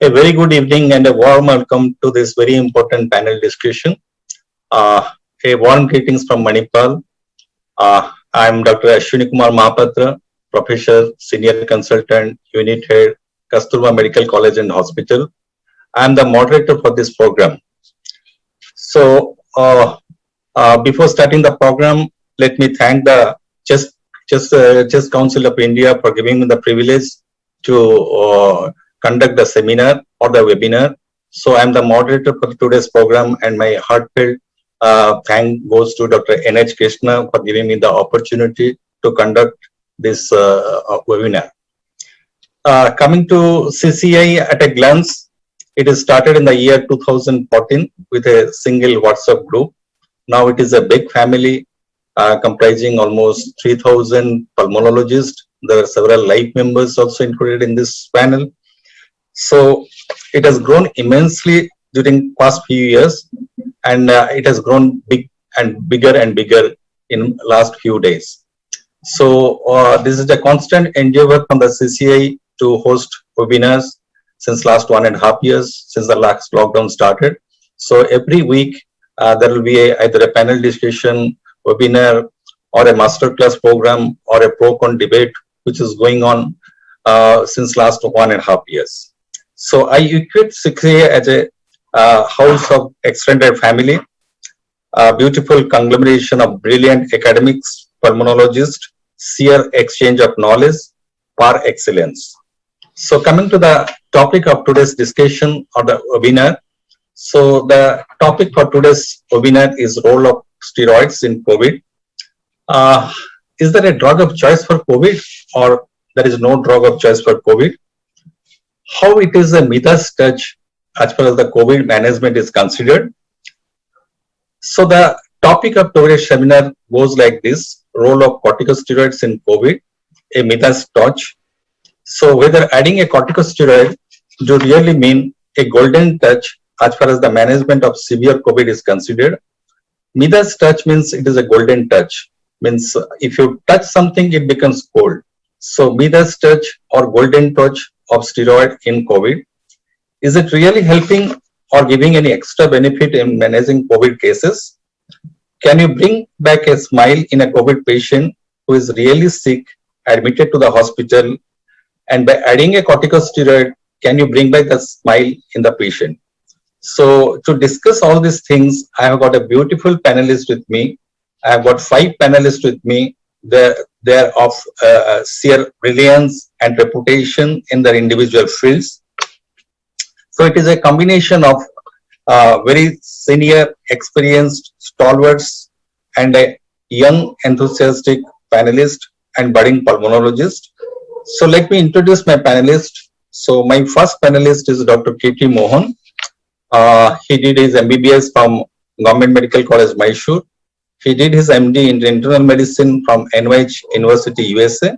A very good evening and a warm welcome to this very important panel discussion. A warm greetings from Manipal. I am Dr. Ashwini Kumar Mahapatra, Professor, Senior Consultant, Unit Head, Kasturba Medical College and Hospital. I am the moderator for this program. So, before starting the program, let me thank the Chess Council of India for giving me the privilege to conduct the seminar or the webinar. So, I am the moderator for today's program, and my heartfelt thank goes to Dr. N.H. Krishna for giving me the opportunity to conduct this webinar. Coming to CCI at a glance, it is started in the year 2014 with a single WhatsApp group. Now it is a big family comprising almost 3,000 pulmonologists. There are several live members also included in this panel. So it has grown immensely during past few years, and it has grown bigger and bigger in last few days. So this is a constant endeavor from the CCI to host webinars since last 1.5 years, since the last lockdown started. So every week there will be either a panel discussion, webinar, or a masterclass program, or a pro-con debate, which is going on since last 1.5 years. So I equate CCI as a house of extended family, a beautiful conglomeration of brilliant academics, pulmonologists, sheer exchange of knowledge, par excellence. So coming to the topic of today's discussion or the webinar. So the topic for today's webinar is role of steroids in COVID. Is there a drug of choice for COVID, or there is no drug of choice for COVID? How it is a Midas touch as far as the COVID management is considered? So the topic of today's seminar goes like this: role of corticosteroids in COVID, a Midas touch. So whether adding a corticosteroid do really mean a golden touch as far as the management of severe COVID is considered? Midas touch means it is a golden touch. Means if you touch something, it becomes gold. So Midas touch or golden touch of steroid in COVID, is it really helping or giving any extra benefit in managing COVID cases? Can you bring back a smile in a COVID patient who is really sick, admitted to the hospital, and by adding a corticosteroid, can you bring back the smile in the patient? So to discuss all these things, I have got a beautiful panelist with me. I have got 5 panelists with me. They're of sheer brilliance and reputation in their individual fields. So it is a combination of very senior, experienced stalwarts and a young, enthusiastic panelist and budding pulmonologist. So let me introduce my panelist. So my first panelist is Dr. K.T. Mohan. He did his MBBS from Government Medical College, Mysore. He did his MD in internal medicine from NYH University, USA.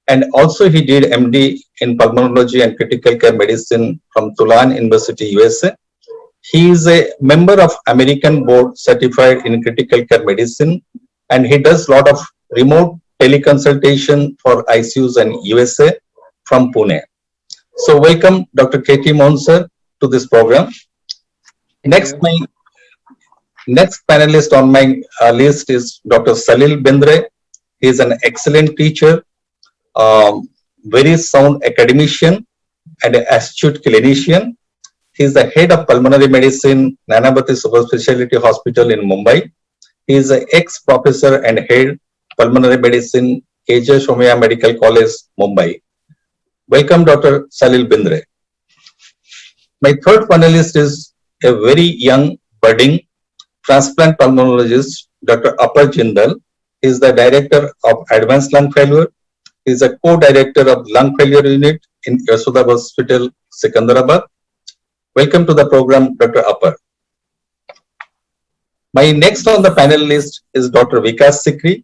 And also he did MD in pulmonology and critical care medicine from Tulane University, USA. He is a member of American Board Certified in Critical Care Medicine, and he does a lot of remote teleconsultation for ICUs and USA from Pune. So welcome Dr. K.T. Mohan sir to this program. Next panelist on my list is Dr. Salil Bendre. He is an excellent teacher, very sound academician, and an astute clinician. He is the head of pulmonary medicine, Nanavati Super Specialty Hospital in Mumbai. He is an ex-professor and head pulmonary medicine, KJ Somaiya Medical College, Mumbai. Welcome, Dr. Salil Bendre. My third panelist is a very young, budding transplant pulmonologist, Dr. Apar Jindal. He is the director of advanced lung failure. He is a co-director of lung failure unit in Yashoda Hospital, Secunderabad. Welcome to the program, Dr. Apar. My next on the panel list is Dr. Vikas Sikri.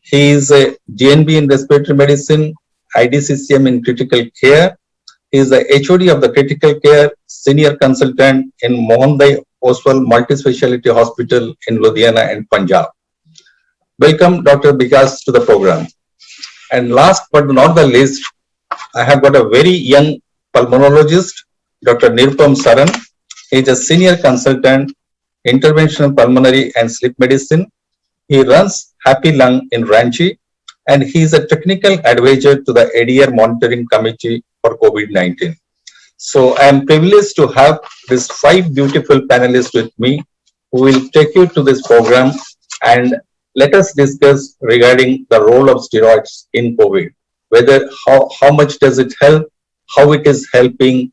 He is a DNB in respiratory medicine, IDCCM in critical care. He is the HOD of the critical care senior consultant in Mohanday Oswal Multispeciality Hospital in Ludhiana and Punjab. Welcome, Dr. Vikas, to the program. And last but not the least, I have got a very young pulmonologist, Dr. Nirupam Saran. He is a senior consultant, interventional pulmonary and sleep medicine. He runs Happy Lung in Ranchi, and he is a technical advisor to the ADR Monitoring Committee for COVID-19. So I am privileged to have these five beautiful panelists with me who will take you to this program and let us discuss regarding the role of steroids in COVID, whether how much does it help, how it is helping,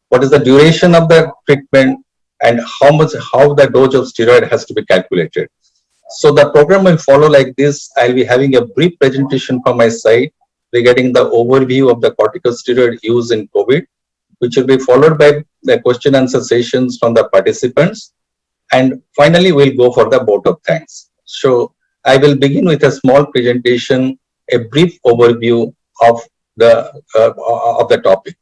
what is the duration of the treatment, and how the dose of steroid has to be calculated. So the program will follow like this. I'll be having a brief presentation from my side regarding the overview of the corticosteroid use in COVID, which will be followed by the question answer sessions from the participants. And finally, we'll go for the vote of thanks. So I will begin with a small presentation, a brief overview of the topic.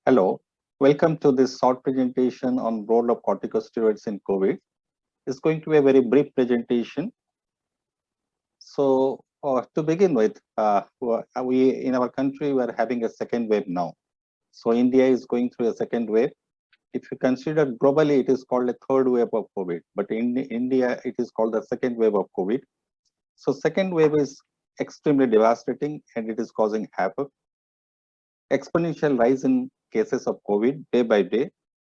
Hello, welcome to this short presentation on role of corticosteroids in COVID. It's going to be a very brief presentation. So to begin with, we in our country we are having a second wave now. So India is going through a second wave. If you consider globally, it is called a third wave of COVID, but in India, it is called the second wave of COVID. So second wave is extremely devastating and it is causing havoc. Exponential rise in cases of COVID day by day.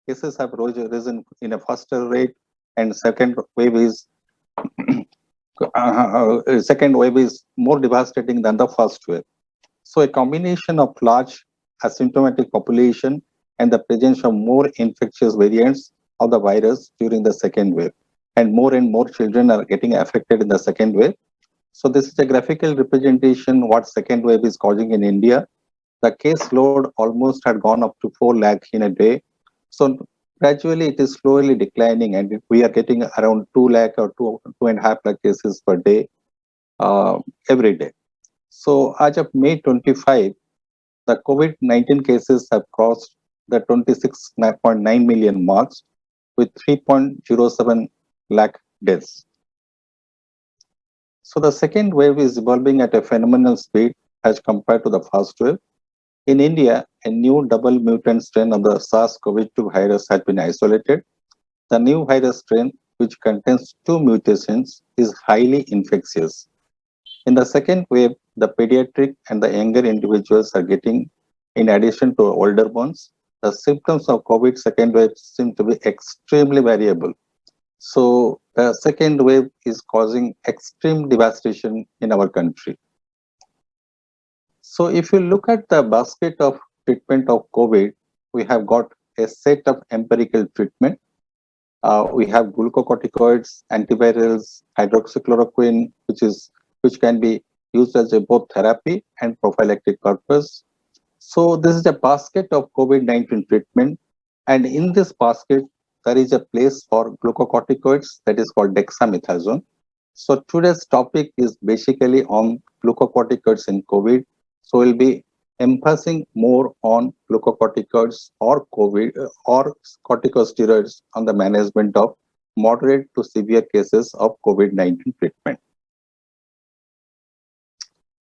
Cases have risen in a faster rate, and second wave is more devastating than the first wave. So a combination of large asymptomatic population and the presence of more infectious variants of the virus during the second wave, and more children are getting affected in the second wave. So this is a graphical representation what second wave is causing in India. The case load almost had gone up to 4 lakh in a day. So gradually it is slowly declining, and we are getting around 2 lakh or 2.5 lakh cases per day every day. So as of May 25, the COVID-19 cases have crossed the 26.9 million marks with 3.07 lakh deaths. So the second wave is evolving at a phenomenal speed as compared to the first wave. In India, a new double mutant strain of the SARS-CoV-2 virus has been isolated. The new virus strain, which contains 2 mutations, is highly infectious. In the second wave, the pediatric and the younger individuals are getting, in addition to older ones, the symptoms of COVID second wave seem to be extremely variable. So the second wave is causing extreme devastation in our country. So if you look at the basket of treatment of COVID, we have got a set of empirical treatment. We have glucocorticoids, antivirals, hydroxychloroquine, which can be used as a both therapy and prophylactic purpose. So this is a basket of COVID-19 treatment, and in this basket there is a place for glucocorticoids that is called dexamethasone. So today's topic is basically on glucocorticoids in COVID. So we'll be emphasizing more on glucocorticoids or COVID or corticosteroids on the management of moderate to severe cases of COVID-19 treatment.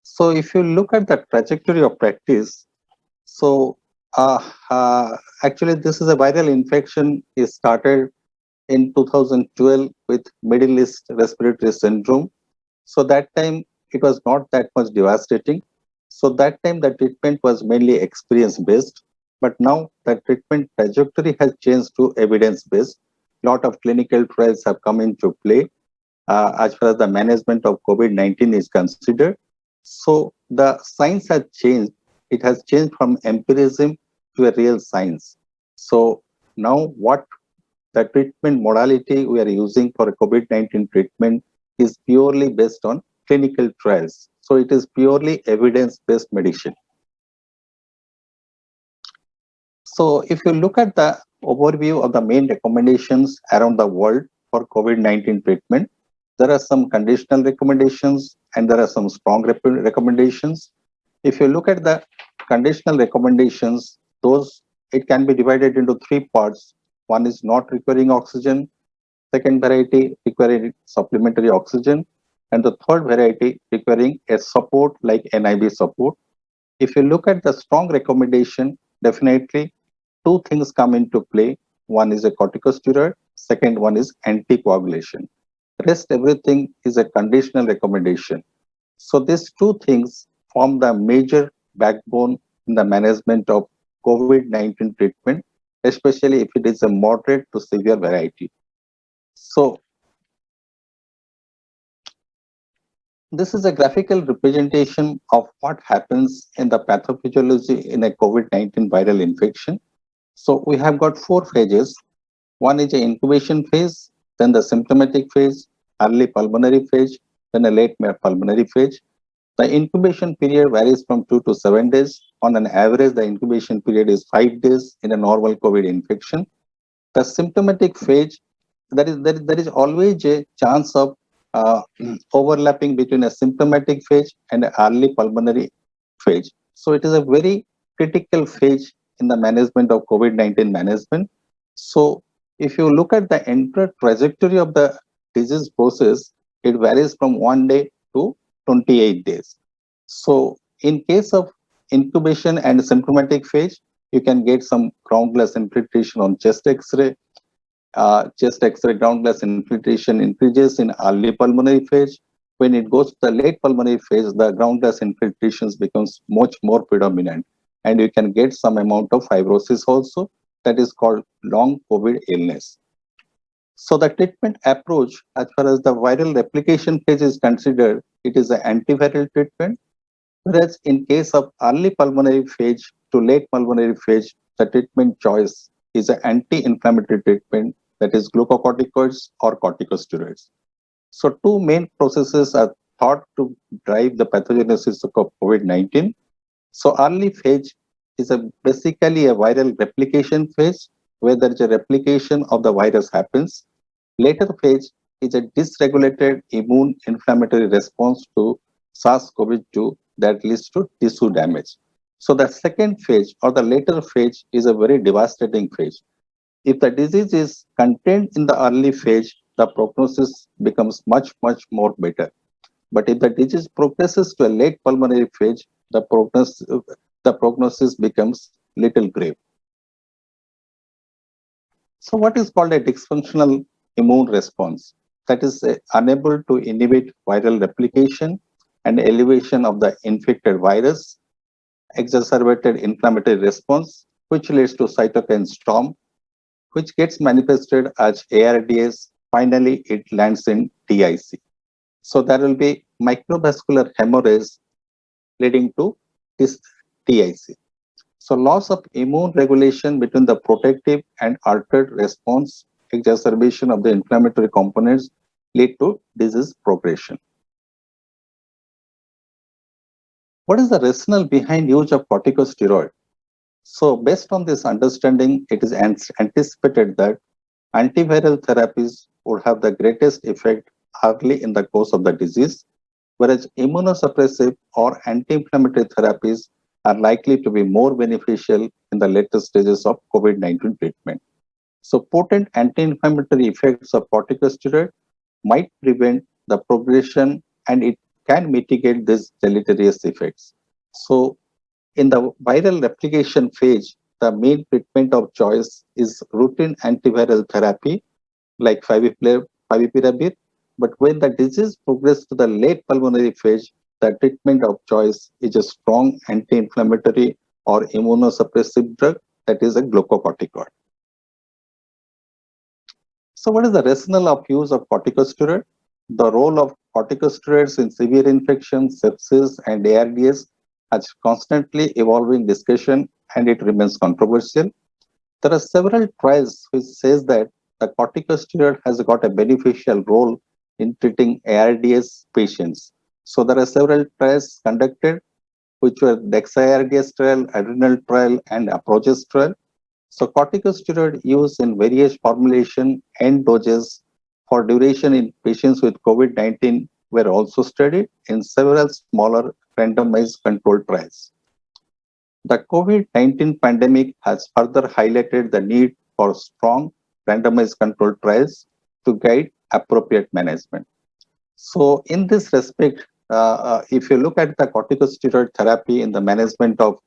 So if you look at the trajectory of practice, so actually this is a viral infection is started in 2012 with Middle East respiratory syndrome. So that time it was not that much devastating. So that time the treatment was mainly experience-based, but now the treatment trajectory has changed to evidence-based. A lot of clinical trials have come into play as far as the management of COVID-19 is considered. So the science has changed. It has changed from empirism to a real science. So now what the treatment modality we are using for COVID-19 treatment is purely based on clinical trials. So it is purely evidence-based medicine. So if you look at the overview of the main recommendations around the world for COVID-19 treatment, there are some conditional recommendations and there are some strong recommendations. If you look at the conditional recommendations, those it can be divided into three parts. One is not requiring oxygen, second variety requiring supplementary oxygen, and the third variety requiring a support like NIV support. If you look at the strong recommendation, definitely two things come into play. One is a corticosteroid, second one is anticoagulation. Rest everything is a conditional recommendation. So these two things form the major backbone in the management of COVID-19 treatment, especially if it is a moderate to severe variety. So this is a graphical representation of what happens in the pathophysiology in a COVID-19 viral infection. So we have got four phases. One is the incubation phase, then the symptomatic phase, early pulmonary phase, then a late pulmonary phase. The incubation period varies from 2 to 7 days. On an average, the incubation period is 5 days in a normal COVID infection. The symptomatic phase, there is always a chance of uh, overlapping between a symptomatic phase and an early pulmonary phase. So it is a very critical phase in the management of COVID-19 management. So if you look at the entire trajectory of the disease process, it varies from 1 day to 28 days. So in case of incubation and symptomatic phase, you can get some ground glass infiltration on chest X-ray. Chest X-ray ground glass infiltration increases in early pulmonary phase. When it goes to the late pulmonary phase, the ground glass infiltrations becomes much more predominant, and you can get some amount of fibrosis also. That is called long COVID illness. So the treatment approach, as far as the viral replication phase is considered, it is an antiviral treatment. Whereas in case of early pulmonary phase to late pulmonary phase, the treatment choice is an anti-inflammatory treatment, that is glucocorticoids or corticosteroids. So two main processes are thought to drive the pathogenesis of COVID-19. So early phase is basically a viral replication phase where there is a replication of the virus happens. Later phase is a dysregulated immune inflammatory response to SARS-CoV-2 that leads to tissue damage. So the second phase or the later phase is a very devastating phase. If the disease is contained in the early phase, the prognosis becomes much more better. But if the disease progresses to a late pulmonary phase, the prognosis becomes little grave. So what is called a dysfunctional immune response? That is unable to inhibit viral replication and elevation of the infected virus, exacerbated inflammatory response, which leads to cytokine storm, which gets manifested as ARDS. Finally, it lands in TIC. So there will be microvascular hemorrhage leading to this TIC. So loss of immune regulation between the protective and altered response, exacerbation of the inflammatory components lead to disease progression. What is the rationale behind use of corticosteroid? So based on this understanding, it is anticipated that antiviral therapies would have the greatest effect early in the course of the disease, whereas immunosuppressive or anti-inflammatory therapies are likely to be more beneficial in the later stages of COVID-19 treatment. So potent anti-inflammatory effects of corticosteroid might prevent the progression and it can mitigate these deleterious effects. So in the viral replication phase, the main treatment of choice is routine antiviral therapy like favipiravir. But when the disease progresses to the late pulmonary phase, the treatment of choice is a strong anti-inflammatory or immunosuppressive drug, that is a glucocorticoid. So what is the rationale of use of corticosteroid? The role of corticosteroids in severe infections, sepsis, and ARDS has constantly evolving discussion and it remains controversial. There are several trials which says that the corticosteroid has got a beneficial role in treating ARDS patients. So there are several trials conducted, which were DEXA-ARDS trial, adrenal trial, and approaches trial. So corticosteroid use in various formulation and doses for duration in patients with COVID-19 were also studied in several smaller randomized controlled trials. The COVID-19 pandemic has further highlighted the need for strong randomized controlled trials to guide appropriate management. So in this respect, if you look at the corticosteroid therapy in the management of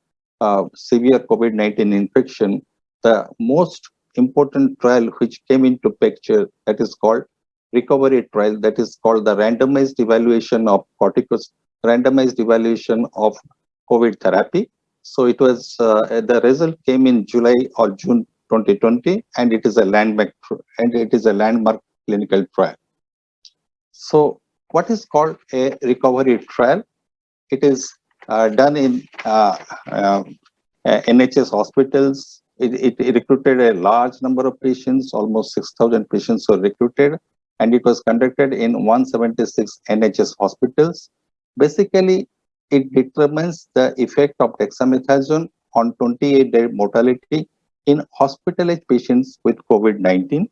severe COVID-19 infection, the most important trial which came into picture, that is called recovery trial, that is called the randomized evaluation of COVID therapy. So it was the result came in July or June 2020, and it is a landmark clinical trial. So what is called a recovery trial? It is done in NHS hospitals. It recruited a large number of patients, almost 6,000 patients were recruited, and it was conducted in 176 NHS hospitals. Basically, it determines the effect of dexamethasone on 28-day mortality in hospitalized patients with COVID-19.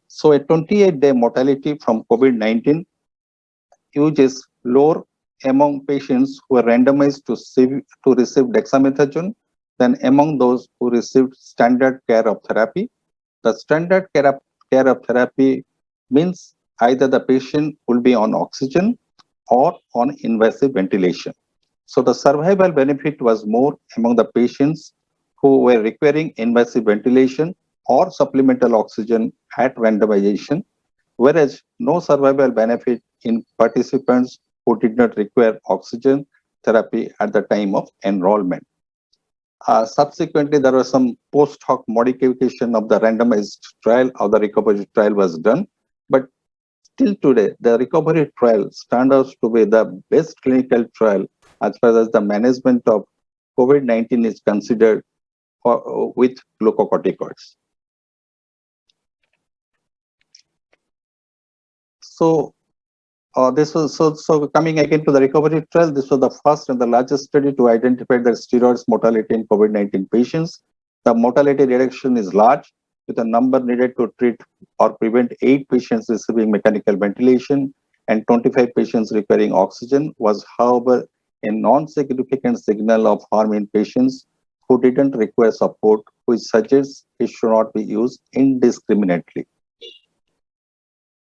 So a 28-day mortality from COVID-19 use is lower among patients who were randomized to receive dexamethasone than among those who received standard care of therapy. The standard care of therapy means either the patient will be on oxygen or on invasive ventilation. So the survival benefit was more among the patients who were requiring invasive ventilation or supplemental oxygen at randomization, whereas no survival benefit in participants who did not require oxygen therapy at the time of enrollment. Subsequently, there was some post hoc modification of the randomized trial or the recovery trial was done. But till today, the recovery trial stands out to be the best clinical trial as far as the management of COVID-19 is considered with glucocorticoids. So this was so coming again to the recovery trial. This was the first and the largest study to identify the steroids mortality in COVID-19 patients. The mortality reduction is large, with a number needed to treat or prevent 8 patients receiving mechanical ventilation and 25 patients requiring oxygen was, however, a non-significant signal of harm in patients who didn't require support, which suggests it should not be used indiscriminately.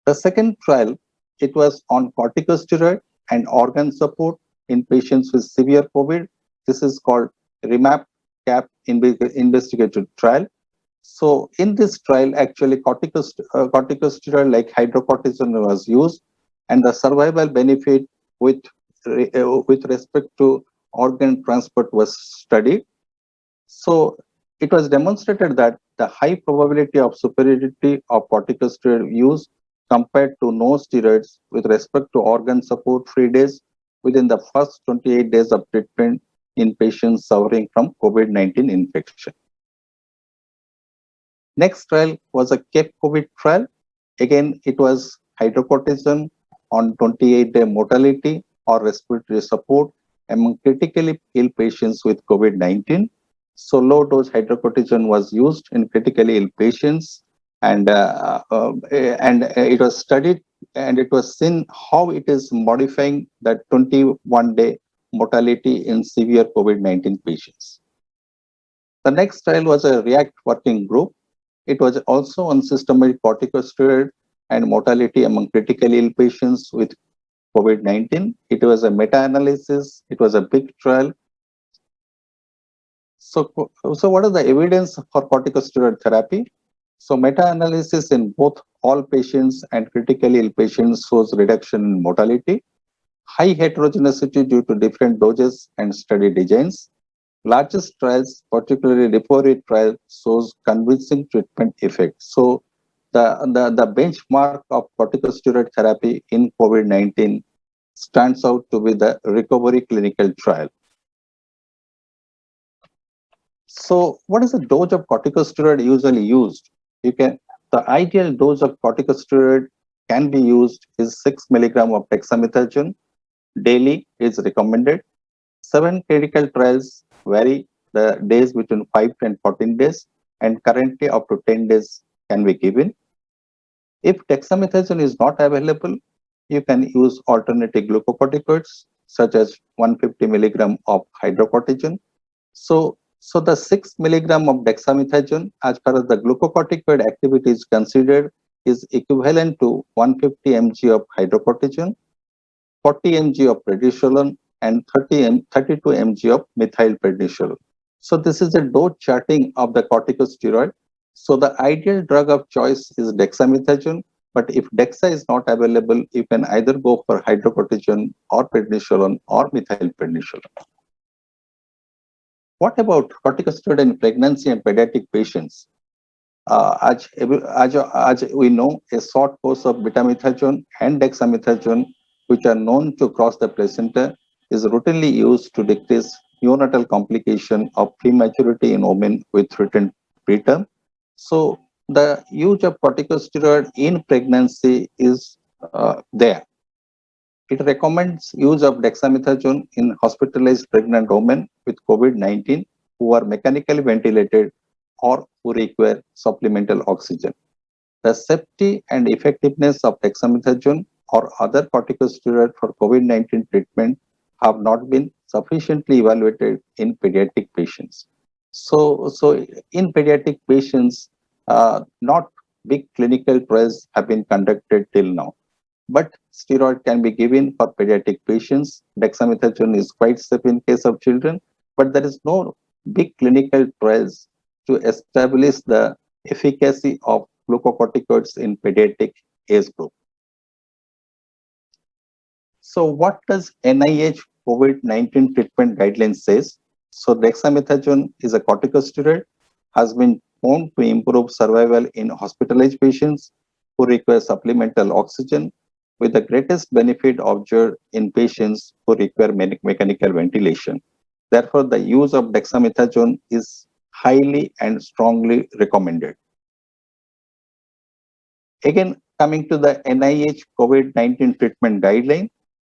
The second trial, it was on corticosteroid and organ support in patients with severe COVID. This is called REMAP-CAP investigative trial. So in this trial, actually corticosteroid like hydrocortisone was used, and the survival benefit with respect to organ transport was studied. So it was demonstrated that the high probability of superiority of corticosteroid use compared to no steroids with respect to organ support free days within the first 28 days of treatment in patients suffering from COVID-19 infection. Next trial was a Cape COVID trial. Again, it was hydrocortisone on 28-day mortality or respiratory support among critically ill patients with COVID-19. So low dose hydrocortisone was used in critically ill patients, and it was studied, and it was seen how it is modifying the 21-day mortality in severe COVID-19 patients. The next trial was a REACT working group. It was also on systemic corticosteroid and mortality among critically ill patients with COVID-19. It was a meta-analysis. It was a big trial. So what is the evidence for corticosteroid therapy? So meta-analysis in both all patients and critically ill patients shows reduction in mortality, high heterogeneity due to different doses and study designs. Largest trials, particularly recovery trial, shows convincing treatment effect. So the benchmark of corticosteroid therapy in COVID-19 stands out to be the recovery clinical trial. So what is the dose of corticosteroid usually used? The ideal dose of corticosteroid can be used is 6 milligram of dexamethasone daily is recommended. 7 clinical trials vary the days between 5 and 14 days, and currently up to 10 days can be given. If dexamethasone is not available, you can use alternative glucocorticoids such as 150 milligram of hydrocortisone, So the 6 milligram of dexamethasone, as far as the glucocorticoid activity is considered, is equivalent to 150 mg of hydrocortisone, 40 mg of prednisolone, and 32 mg of methylprednisolone. So this is a dose charting of the corticosteroid. So the ideal drug of choice is dexamethasone, but if dexa is not available, you can either go for hydrocortisone or prednisolone or methylprednisolone. What about corticosteroid in pregnancy and pediatric patients? As we know, a short course of betamethasone and dexamethasone, which are known to cross the placenta, is routinely used to decrease neonatal complication of prematurity in women with threatened preterm. So the use of corticosteroid in pregnancy is there. It recommends use of dexamethasone in hospitalized pregnant women with COVID-19 who are mechanically ventilated or who require supplemental oxygen. The safety and effectiveness of dexamethasone or other corticosteroid for COVID-19 treatment have not been sufficiently evaluated in pediatric patients. So in pediatric patients, not big clinical trials have been conducted till now. But steroid can be given for pediatric patients. Dexamethasone is quite safe in case of children, but there is no big clinical trials to establish the efficacy of glucocorticoids in pediatric age group. So what does NIH COVID-19 treatment guidelines says? So dexamethasone is a corticosteroid, has been found to improve survival in hospitalized patients who require supplemental oxygen, with the greatest benefit observed in patients who require mechanical ventilation. Therefore, the use of dexamethasone is highly and strongly recommended. Again, coming to the NIH COVID-19 treatment guideline.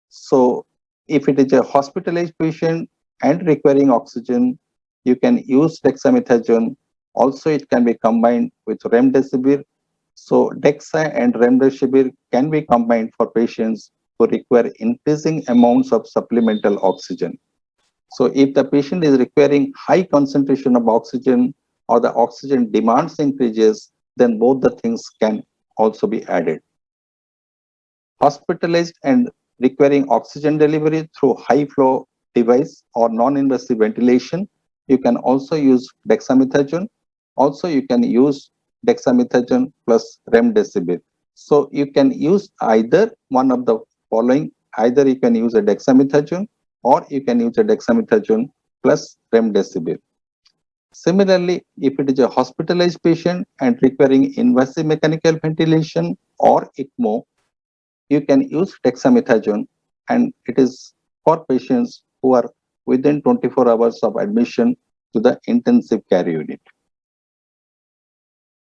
So if it is a hospitalized patient and requiring oxygen, you can use dexamethasone. Also, it can be combined with remdesivir. So Dexa and remdesivir can be combined for patients who require increasing amounts of supplemental oxygen. So if the patient is requiring high concentration of oxygen or the oxygen demands increases, then both the things can also be added. Hospitalized and requiring oxygen delivery through high flow device or non-invasive ventilation, you can also use dexamethasone. Also, you can use dexamethasone plus remdesivir. So you can use either one of the following. Either you can use a dexamethasone or you can use a dexamethasone plus remdesivir. Similarly, if it is a hospitalized patient and requiring invasive mechanical ventilation or ECMO, you can use dexamethasone, and it is for patients who are within 24 hours of admission to the intensive care unit.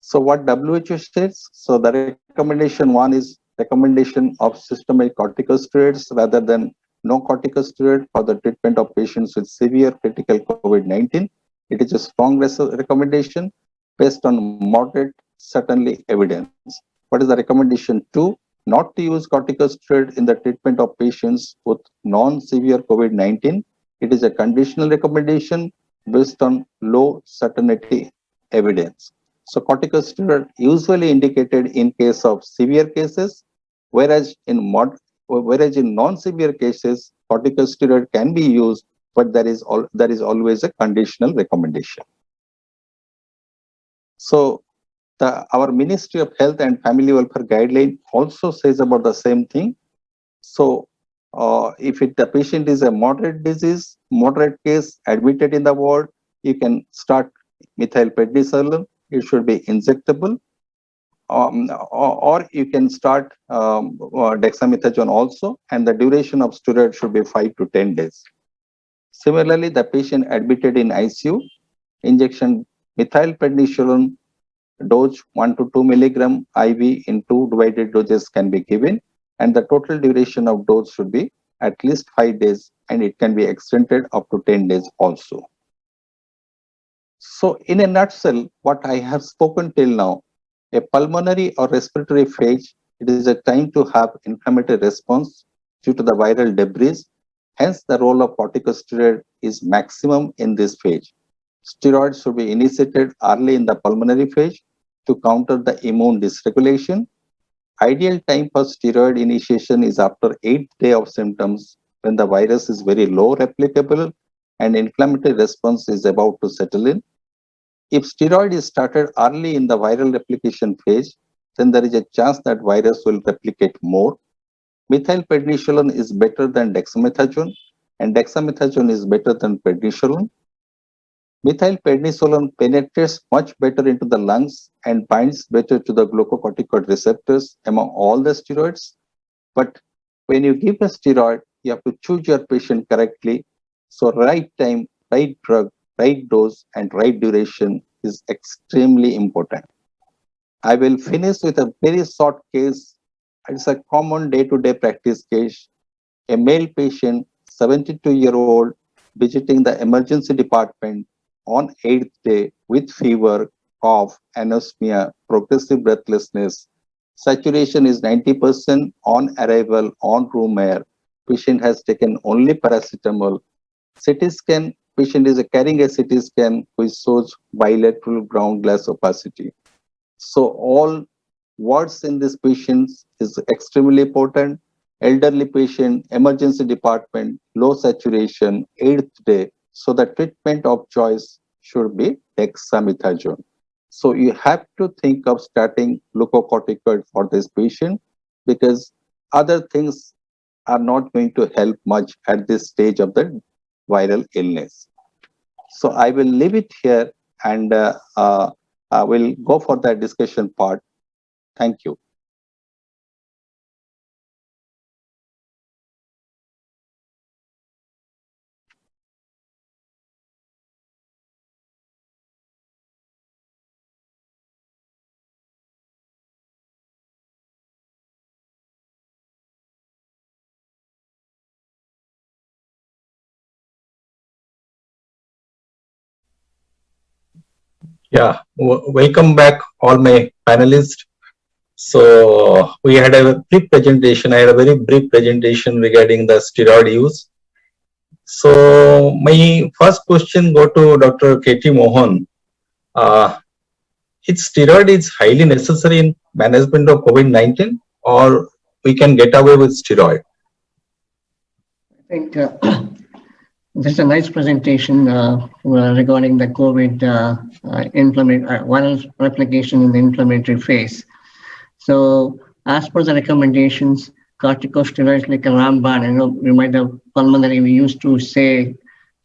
So what WHO says? So the recommendation one is recommendation of systemic corticosteroids rather than no corticosteroid for the treatment of patients with severe critical COVID-19. It is a strong recommendation based on moderate, certainly evidence. What is the recommendation two? Not to use corticosteroid in the treatment of patients with non-severe COVID-19. It is a conditional recommendation based on low certainty evidence. So corticosteroid usually indicated in case of severe cases, whereas in non-severe cases, corticosteroid can be used, but there is always a conditional recommendation. So our Ministry of Health and Family Welfare guideline also says about the same thing. So if the patient is a moderate disease, moderate case, admitted in the ward, you can start methylprednisolone. It should be injectable, or you can start dexamethasone also, and the duration of steroid should be 5 to 10 days. Similarly, the patient admitted in ICU, injection methylprednisolone dose 1 to 2 milligram IV in 2 divided doses can be given, and the total duration of dose should be at least 5 days, and it can be extended up to 10 days also. So in a nutshell, what I have spoken till now, a pulmonary or respiratory phase, it is a time to have inflammatory response due to the viral debris. Hence, the role of corticosteroid is maximum in this phase. Steroids should be initiated early in the pulmonary phase to counter the immune dysregulation. Ideal time for steroid initiation is after 8th day of symptoms when the virus is very low replicable and inflammatory response is about to settle in. If steroid is started early in the viral replication phase, then there is a chance that virus will replicate more. Methylprednisolone is better than dexamethasone and dexamethasone is better than prednisolone. Methylprednisolone penetrates much better into the lungs and binds better to the glucocorticoid receptors among all the steroids. But when you give a steroid, you have to choose your patient correctly. So right time, right drug, right dose, and right duration is extremely important. I will finish with a very short case. It's a common day-to-day practice case. A male patient, 72-year-old, visiting the emergency department on 8th day with fever, cough, anosmia, progressive breathlessness. Saturation is 90% on arrival on room air. Patient has taken only paracetamol. CT scan, patient is carrying a CT scan which shows bilateral ground glass opacity. So all words in this patient is extremely important. Elderly patient, emergency department, low saturation, 8th day. So the treatment of choice should be dexamethasone. So you have to think of starting glucocorticoid for this patient because other things are not going to help much at this stage of the viral illness. So I will leave it here and I will go for the discussion part. Thank you. Yeah, welcome back, all my panelists. So we had a brief presentation. I had a very brief presentation regarding the steroid use. So my first question go to Dr. K.T. Mohan. Uh, is steroid is highly necessary in management of COVID-19, or we can get away with steroid? I think this is a nice presentation regarding the COVID viral replication in the inflammatory phase. So as per the recommendations, corticosteroids like a Ramban, I know we might have pulmonary, we used to say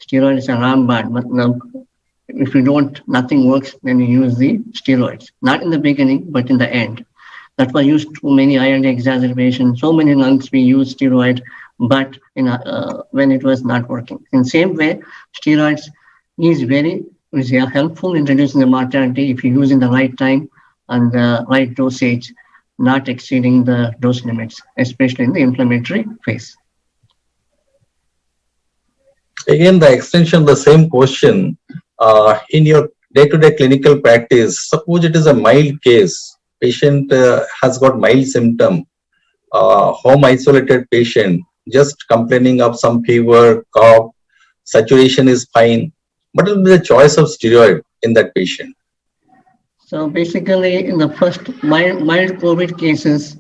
steroid is a Ramban, but now if you don't, nothing works, then you use the steroids. Not in the beginning, but in the end. That was used to many ILD exacerbations, so many lungs we use steroid, but when it was not working. In the same way, steroids is helpful in reducing the mortality if you use in the right time and the right dosage, not exceeding the dose limits, especially in the inflammatory phase. Again, the extension of the same question, in your day-to-day clinical practice, suppose it is a mild case, patient has got mild symptom, home isolated patient, just complaining of some fever, cough, saturation is fine. What will be the choice of steroid in that patient? So basically, in the first mild COVID cases,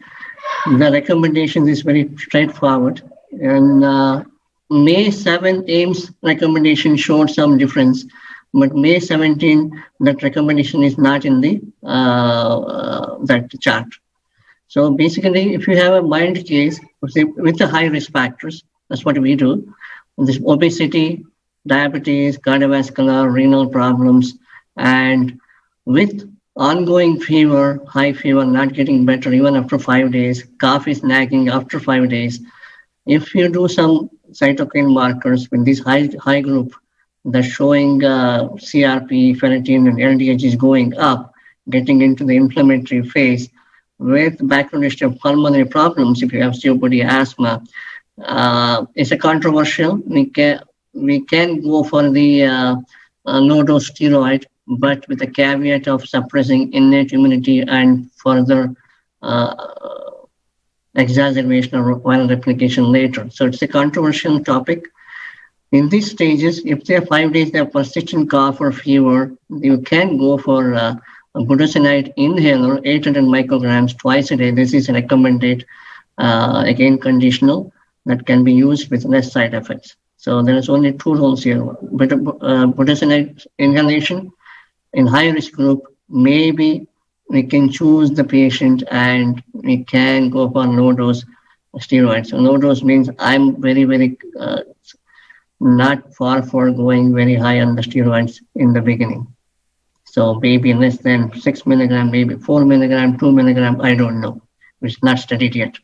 the recommendation is very straightforward. And May 7 AIMS recommendation showed some difference, but May 17, that recommendation is not in the that chart. So basically, if you have a mild case with the high risk factors, that's what we do. This obesity, diabetes, cardiovascular, renal problems, and with ongoing fever, high fever, not getting better even after 5 days, cough is nagging after 5 days. If you do some cytokine markers with this high group that's showing CRP, ferritin, and LDH is going up, getting into the inflammatory phase with background history of pulmonary problems, if you have COPD, asthma, it's a controversial. We can go for the low-dose steroid, but with the caveat of suppressing innate immunity and further exacerbation or viral replication later. So it's a controversial topic. In these stages, if they have 5 days, they have persistent cough or fever, you can go for a budesonide inhaler, 800 micrograms twice a day. This is recommended, again, conditional, that can be used with less side effects. So there is only two rules here. Budesonide inhalation in high risk group, maybe we can choose the patient and we can go for low dose steroids. So low dose means I'm very not far for going very high on the steroids in the beginning. So maybe less than 6 milligram, maybe 4 milligram, 2 milligram, I don't know. It's not studied yet.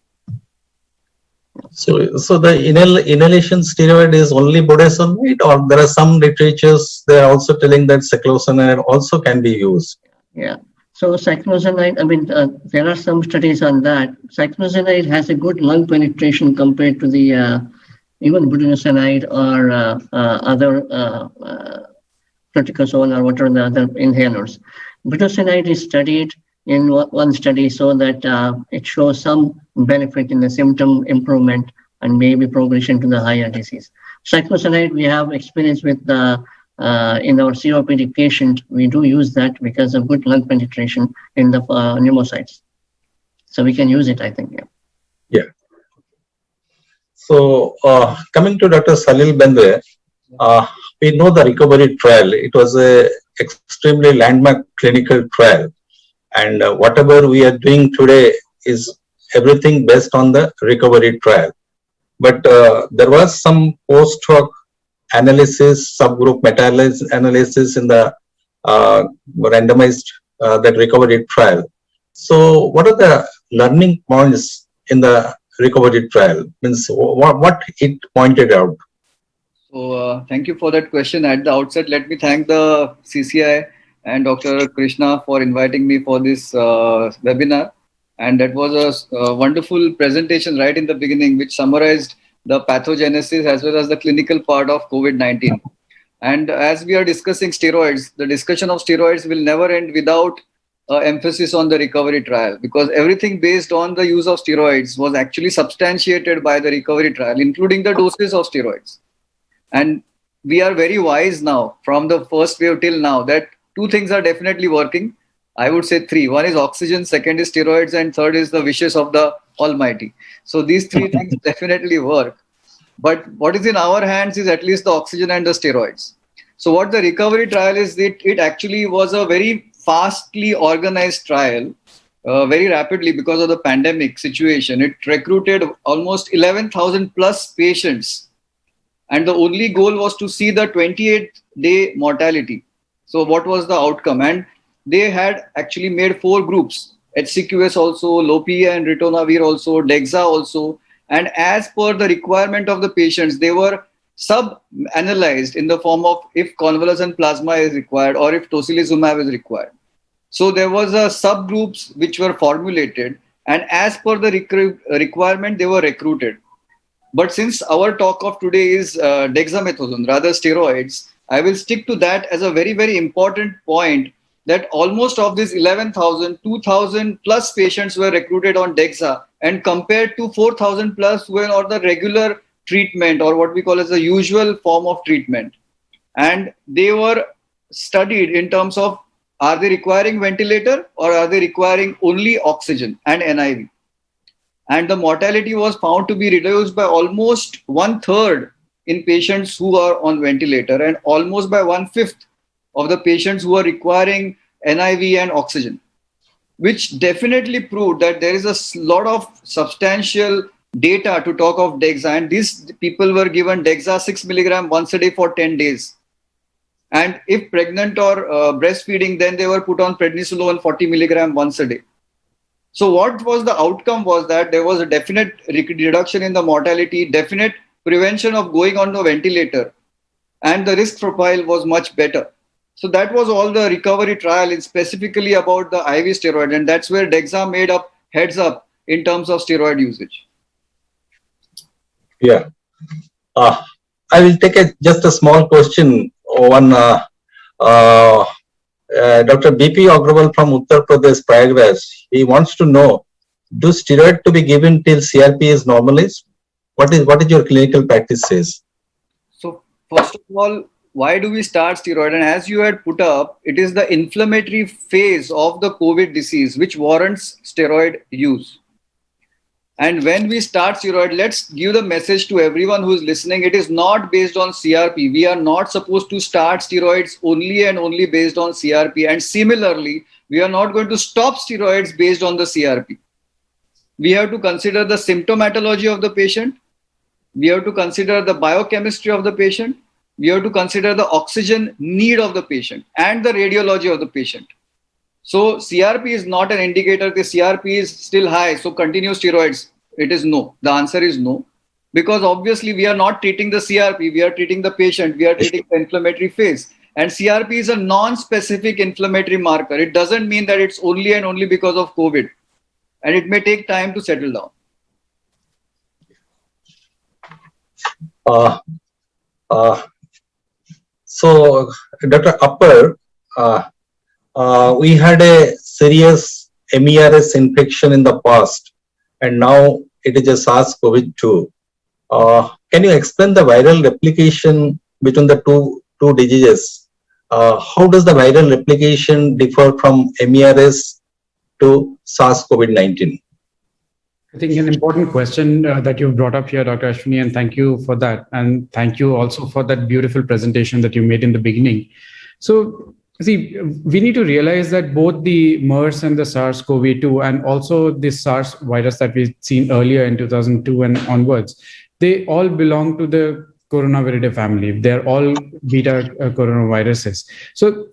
So the inhalation steroid is only budesonide, or there are some literatures they are also telling that cyclosamide also can be used. Yeah. So cyclosamide, I mean, there are some studies on that. Cyclosamide has a good lung penetration compared to the even budesonide or other fluticasone or whatever the other inhalers. Budesonide is studied in one study so that it shows some benefit in the symptom improvement and maybe progression to the higher disease. Cyclosamide, we have experience with in our COPD patient, we do use that because of good lung penetration in the pneumocytes. So we can use it, I think. Yeah. So coming to Dr. Salil Bendre, we know the recovery trial. It was a extremely landmark clinical trial, and whatever we are doing today is everything based on the recovery trial. But there was some post hoc analysis, subgroup meta-analysis in the randomized that recovery trial. So what are the learning points in the recovery trial? Means what it pointed out? So thank you for that question. At the outset, let me thank the CCI and Dr. Krishna for inviting me for this webinar. And that was a wonderful presentation right in the beginning, which summarized the pathogenesis as well as the clinical part of COVID-19. And as we are discussing steroids, the discussion of steroids will never end without emphasis on the recovery trial, because everything based on the use of steroids was actually substantiated by the recovery trial, including the doses of steroids. And we are very wise now from the first wave till now that two things are definitely working. I would say three. One is oxygen, second is steroids, and third is the wishes of the Almighty. So these three things definitely work. But what is in our hands is at least the oxygen and the steroids. So what the recovery trial is, it actually was a very fastly organized trial, very rapidly because of the pandemic situation. It recruited almost 11,000 plus patients. And the only goal was to see the 28-day mortality. So what was the outcome? And they had actually made 4 groups, HCQS also, Lopia and Ritonavir also, Dexa also. And as per the requirement of the patients, they were sub-analyzed in the form of if convalescent plasma is required or if tocilizumab is required. So there was a subgroups which were formulated, and as per the requirement, they were recruited. But since our talk of today is dexamethasone, rather steroids, I will stick to that as a very, very important point, that almost of these 11,000, 2,000 plus patients were recruited on Dexa, and compared to 4,000 plus were on the regular treatment, or what we call as the usual form of treatment. And they were studied in terms of, are they requiring ventilator or are they requiring only oxygen and NIV? And the mortality was found to be reduced by almost 1/3 in patients who are on ventilator, and almost by 1/5 of the patients who are requiring NIV and oxygen, which definitely proved that there is a lot of substantial data to talk of Dexa. And these people were given Dexa 6 milligram once a day for 10 days. And if pregnant or breastfeeding, then they were put on prednisolone 40 milligram once a day. So what was the outcome was that there was a definite reduction in the mortality, definite prevention of going on the ventilator, and the risk profile was much better. So that was all the recovery trial, and specifically about the IV steroid. And that's where Dexa made up heads up in terms of steroid usage. Yeah. I will take just a small question. One Dr. BP Agrawal from Uttar Pradesh, Prayagraj, he wants to know, do steroid to be given till CRP is normalized? What is your clinical practice says? So first of all, why do we start steroid? And as you had put up, it is the inflammatory phase of the COVID disease which warrants steroid use. And when we start steroid, let's give the message to everyone who is listening. It is not based on CRP. We are not supposed to start steroids only and only based on CRP. And similarly, we are not going to stop steroids based on the CRP. We have to consider the symptomatology of the patient. We have to consider the biochemistry of the patient. We have to consider the oxygen need of the patient and the radiology of the patient. So CRP is not an indicator. The CRP is still high, so continue steroids. It is no. The answer is no. Because obviously we are not treating the CRP. We are treating the patient. We are treating the inflammatory phase. And CRP is a non-specific inflammatory marker. It doesn't mean that it's only and only because of COVID. And it may take time to settle down. So, Dr. Upper, we had a serious MERS infection in the past, and now it is a SARS-CoV-2. Can you explain the viral replication between the two diseases? How does the viral replication differ from MERS to SARS-CoV-19? I think an important question that you've brought up here, Dr. Ashwini, and thank you for that. And thank you also for that beautiful presentation that you made in the beginning. So, see, we need to realize that both the MERS and the SARS-CoV-2 and also the SARS virus that we've seen earlier in 2002 and onwards, they all belong to the coronaviridae family. They're all beta coronaviruses. So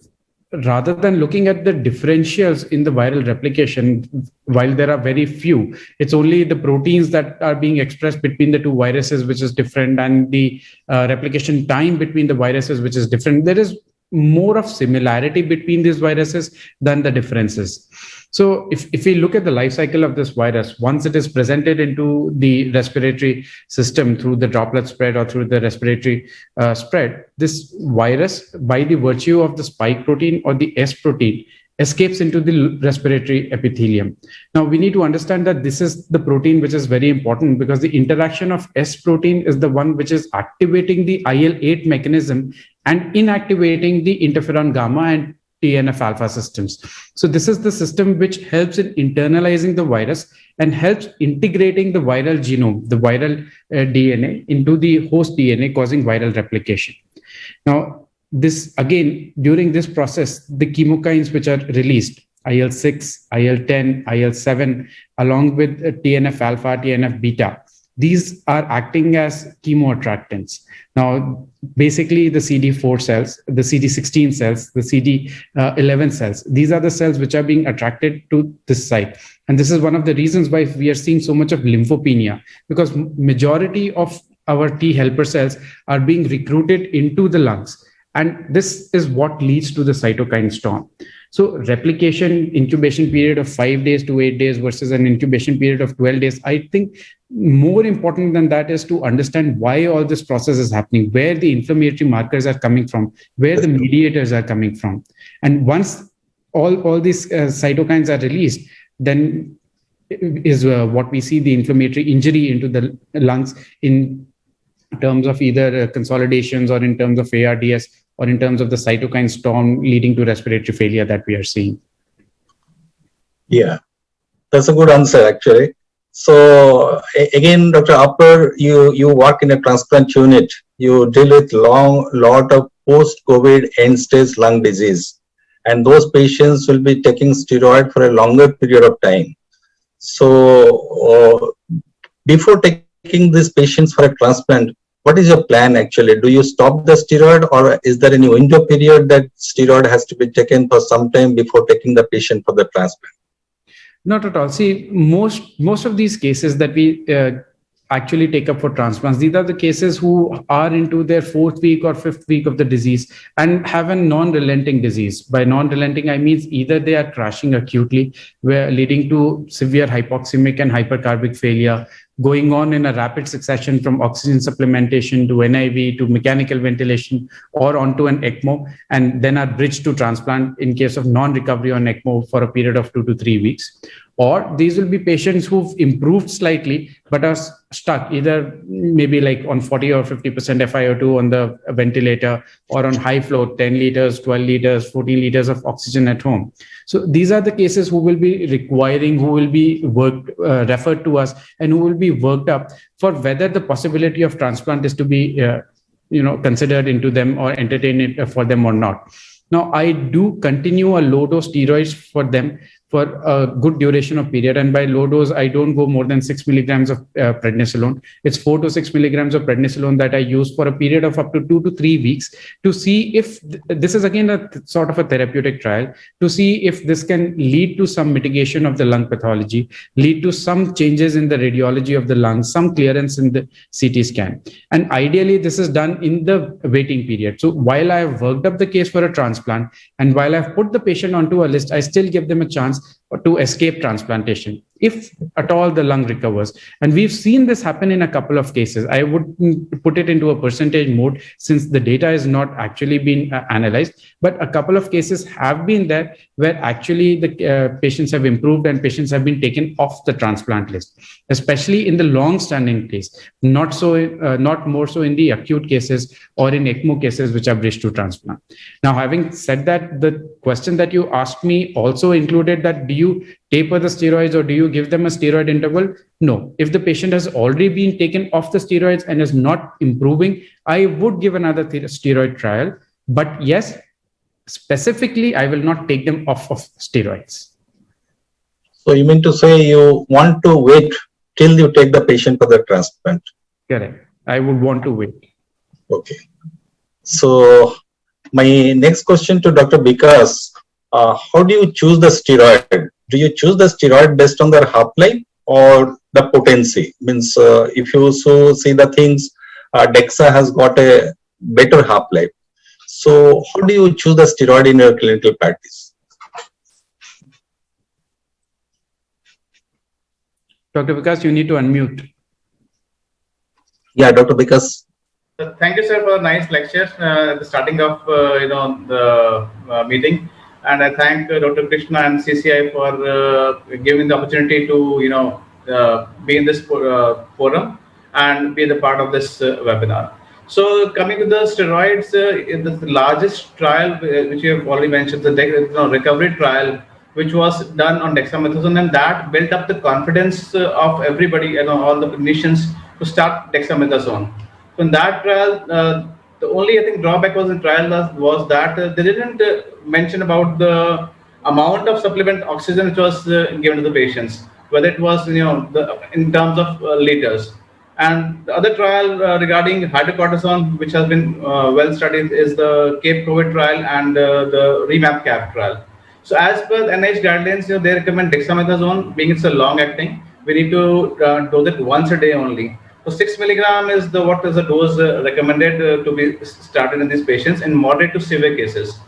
rather than looking at the differentials in the viral replication, while there are very few, it's only the proteins that are being expressed between the two viruses, which is different, and the replication time between the viruses, which is different. There is more of similarity between these viruses than the differences. So if we look at the life cycle of this virus, once it is presented into the respiratory system through the droplet spread or through the respiratory spread, this virus, by the virtue of the spike protein or the S protein, escapes into the respiratory epithelium. Now, we need to understand that this is the protein which is very important, because the interaction of S protein is the one which is activating the IL-8 mechanism and inactivating the interferon gamma and TNF alpha systems. So this is the system which helps in internalizing the virus and helps integrating the viral genome, the viral DNA, into the host DNA, causing viral replication. Now, this again, during this process, the chemokines which are released, IL-6, IL-10, IL-7, along with TNF alpha, TNF beta, these are acting as chemoattractants. Now, basically the CD4 cells, the CD16 cells, the CD11 cells, these are the cells which are being attracted to this site. And this is one of the reasons why we are seeing so much of lymphopenia, because majority of our T helper cells are being recruited into the lungs. And this is what leads to the cytokine storm. So replication incubation period of 5 days to 8 days versus an incubation period of 12 days. I think more important than that is to understand why all this process is happening, where the inflammatory markers are coming from, where the mediators are coming from. And once all these cytokines are released, then is what we see the inflammatory injury into the lungs in terms of either consolidations or in terms of ARDS or in terms of the cytokine storm leading to respiratory failure that we are seeing. Yeah, that's a good answer actually. So again, Dr. Upper, you work in a transplant unit. You deal with lot of post-COVID end-stage lung disease, and those patients will be taking steroid for a longer period of time. So before taking these patients for a transplant, what is your plan actually? Do you stop the steroid, or is there any window period that steroid has to be taken for some time before taking the patient for the transplant? Not at all. See, most of these cases that we actually take up for transplants, these are the cases who are into their 4th week or 5th week of the disease and have a non-relenting disease. By non-relenting, I mean either they are crashing acutely, where leading to severe hypoxemic and hypercarbic failure, going on in a rapid succession from oxygen supplementation to NIV to mechanical ventilation or onto an ECMO, and then are bridged to transplant in case of non-recovery on ECMO for a period of 2 to 3 weeks. Or these will be patients who've improved slightly but are stuck either maybe like on 40 or 50% FiO2 on the ventilator, or on high flow, 10 liters, 12 liters, 14 liters of oxygen at home. So these are the cases who will be requiring, who will be referred to us, and who will be worked up for whether the possibility of transplant is to be considered into them or entertained it for them or not. Now, I do continue a low dose steroids for them for a good duration of period. And by low dose, I don't go more than 6 milligrams of prednisolone. It's 4 to 6 milligrams of prednisolone that I use for a period of up to 2 to 3 weeks to see if this is again a sort of a therapeutic trial, to see if this can lead to some mitigation of the lung pathology, lead to some changes in the radiology of the lungs, some clearance in the CT scan. And ideally, this is done in the waiting period. So while I have worked up the case for a transplant, and while I've put the patient onto a list, I still give them a chance to escape transplantation if at all the lung recovers. And we've seen this happen in a couple of cases. I would put it into a percentage mode since the data is not actually been analyzed, but a couple of cases have been there where actually the patients have improved and patients have been taken off the transplant list, especially in the long-standing case, not more so in the acute cases or in ECMO cases which are bridged to transplant. Now, having said that, the question that you asked me also included that do you taper the steroids or do you give them a steroid interval? No. If the patient has already been taken off the steroids and is not improving, I would give another steroid trial. But yes, specifically, I will not take them off of steroids. So you mean to say you want to wait till you take the patient for the transplant? Correct. I would want to wait. Okay. So my next question to Dr. Vikas, how do you choose the steroid? Do you choose the steroid based on their half-life or the potency? Means if you also see the things, DEXA has got a better half-life. So how do you choose the steroid in your clinical practice? Dr. Vikas, you need to unmute. Yeah, Dr. Vikas. Thank you, sir, for a nice lecture at the starting of the meeting. And I thank Dr. Krishna and CCI for giving the opportunity to be in this forum and be the part of this webinar. So coming to the steroids, in the largest trial which you have already mentioned, the recovery trial, which was done on dexamethasone, and that built up the confidence of everybody, all the clinicians to start dexamethasone. So in that trial, the only drawback was in trial was that they didn't mention about the amount of supplement oxygen which was given to the patients, whether it was in terms of liters. And the other trial regarding hydrocortisone, which has been well studied, is the Cape COVID trial and the REMAP CAP trial. So as per the NIH guidelines, they recommend dexamethasone, being it's a long acting, we need to dose it once a day only. So 6 milligram is the dose recommended to be started in these patients in moderate to severe cases.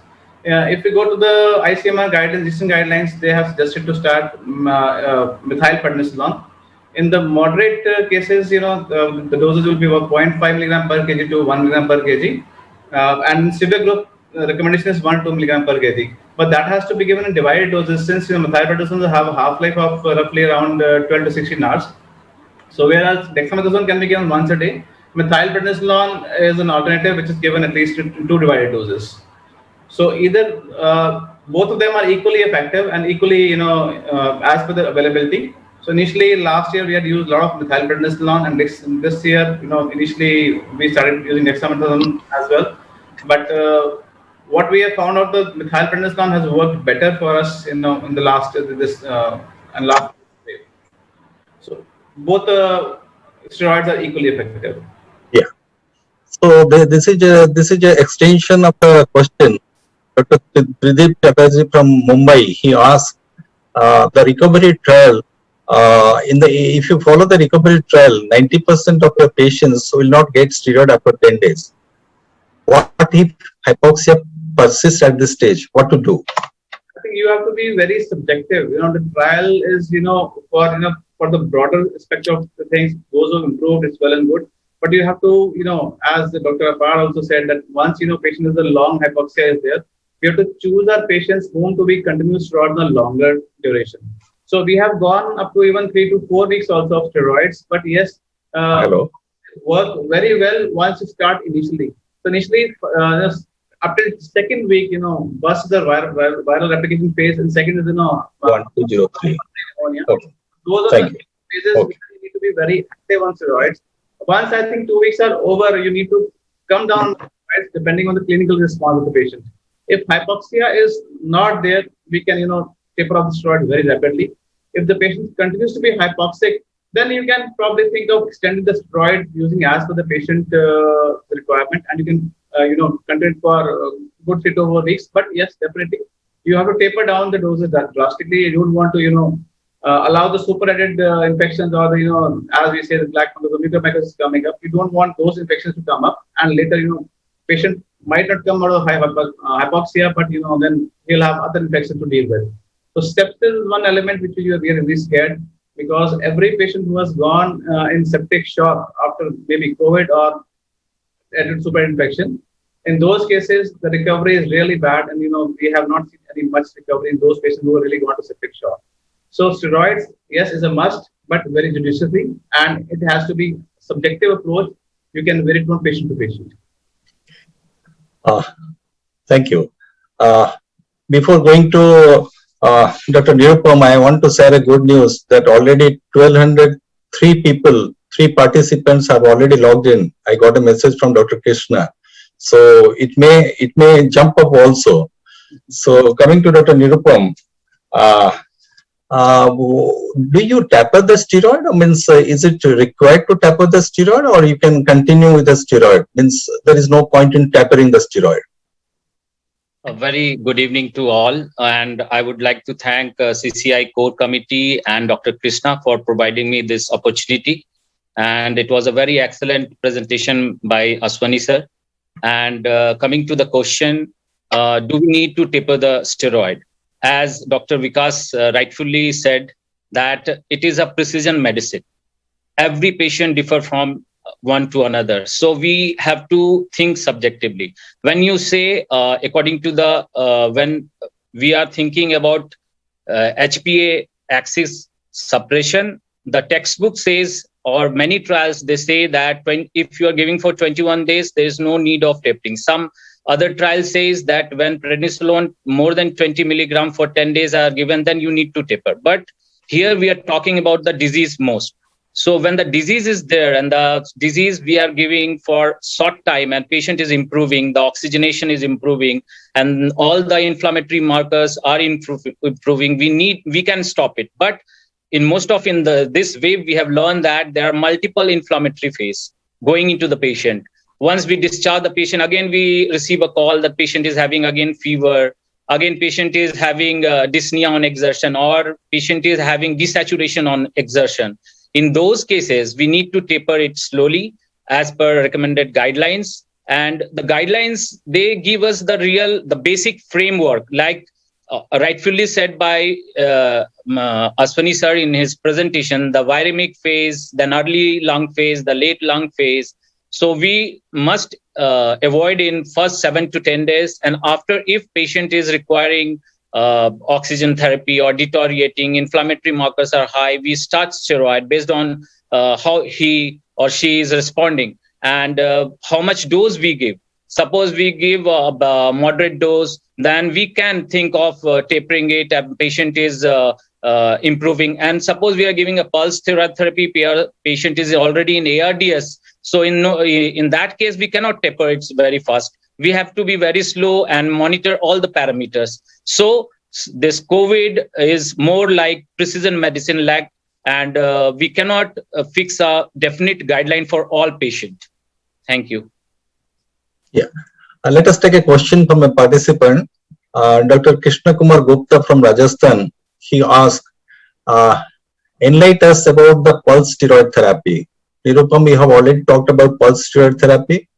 If we go to the ICMR guidelines, recent guidelines, they have suggested to start methylprednisolone. In the moderate cases, the doses will be about 0.5 milligram per kg to 1 milligram per kg. And severe group recommendation is 1 to 2 milligram per kg. But that has to be given in divided doses since methylprednisolone have a half-life of roughly around 12 to 16 hours. So whereas dexamethasone can be given once a day, methylprednisolone is an alternative which is given at least in 2 divided doses. So either both of them are equally effective and equally, as per the availability. So initially last year we had used a lot of methylprednisolone, and this year, initially we started using dexamethasone as well. But what we have found out, the methylprednisolone has worked better for us, in the last last wave. So both steroids are equally effective. Yeah. So this is an extension of a question. Dr. Tridip Chatterjee from Mumbai, he asked the recovery trial. If you follow the recovery trial, 90% of your patients will not get steroid after 10 days. What if hypoxia persists at this stage? What to do? I think you have to be very subjective. The trial is, for for the broader aspect of the things, those who improved, it's well and good. But you have to, as the Dr. Apar also said, that once, patient is a long hypoxia is there, we have to choose our patients whom to be continuous throughout the longer duration. So we have gone up to even 3 to 4 weeks also of steroids, but yes, Hello. work very well once you start initially. So initially, just up till second week, first is the viral replication phase, and second is 1203. pneumonia. Okay. Those are Thank the you. phases Okay. where you need to be very active on steroids. Once I think 2 weeks are over, you need to come down on steroids depending on the clinical response of the patient. If hypoxia is not there, we can taper off the steroid very rapidly. If the patient continues to be hypoxic, then you can probably think of extending the steroid using as per the patient requirement, and you can continue for good 3 to 4 weeks. But yes, definitely you have to taper down the doses that drastically. You don't want to allow the superadded infections, or as we say, the black fungus or mucormycosis coming up. You don't want those infections to come up, and later patient might not come out of hypoxia, but then he'll have other infections to deal with. So sepsis is one element which we are really scared, because every patient who has gone in septic shock after maybe COVID or added super infection, in those cases the recovery is really bad, and we have not seen any much recovery in those patients who are really gone to septic shock. So steroids, yes, is a must, but very judiciously, and it has to be subjective approach. You can vary from patient to patient. Thank you. Before going to Dr. Nirupam, I want to share a good news that already 1,203 people, 3 participants have already logged in. I got a message from Dr. Krishna. So it may jump up also. So coming to Dr. Nirupam, do you taper the steroid? Means is it required to taper the steroid, or you can continue with the steroid? Means there is no point in tapering the steroid. A very good evening to all, and I would like to thank CCI Core Committee and Dr. Krishna for providing me this opportunity. And it was a very excellent presentation by Aswani sir. And coming to the question, do we need to taper the steroid? As Dr. Vikas rightfully said, that it is a precision medicine. Every patient differs from one to another. So we have to think subjectively. When you say, according to the, when we are thinking about HPA axis suppression, the textbook says, or many trials, they say that if you are giving for 21 days, there is no need of tapering. Some other trial says that when prednisolone more than 20 milligram for 10 days are given, then you need to taper. But here we are talking about the disease most. So when the disease is there, and the disease we are giving for short time, and patient is improving, the oxygenation is improving, and all the inflammatory markers are improving, we can stop it. But in most of this wave, we have learned that there are multiple inflammatory phases going into the patient. Once we discharge the patient, again we receive a call that patient is having again fever, again patient is having dyspnea on exertion, or patient is having desaturation on exertion. In those cases, we need to taper it slowly as per recommended guidelines. And the guidelines, they give us the basic framework, like rightfully said by Aswani sir in his presentation, the viremic phase, then early lung phase, the late lung phase. So we must avoid in first 7 to 10 days. And after, if patient is requiring oxygen therapy or deteriorating, inflammatory markers are high, we start steroid based on how he or she is responding and how much dose we give. Suppose we give a moderate dose, then we can think of tapering it. And patient is improving. And suppose we are giving a pulse steroid therapy, patient is already in ARDS. So in that case, we cannot taper it very fast. We have to be very slow and monitor all the parameters. So this COVID is more like precision medicine, and we cannot fix a definite guideline for all patients. Thank you. Yeah. Let us take a question from a participant. Dr. Krishna Kumar Gupta from Rajasthan. He asked, enlighten us about the pulse steroid therapy. Nirupam, you have already talked about pulse steroid therapy.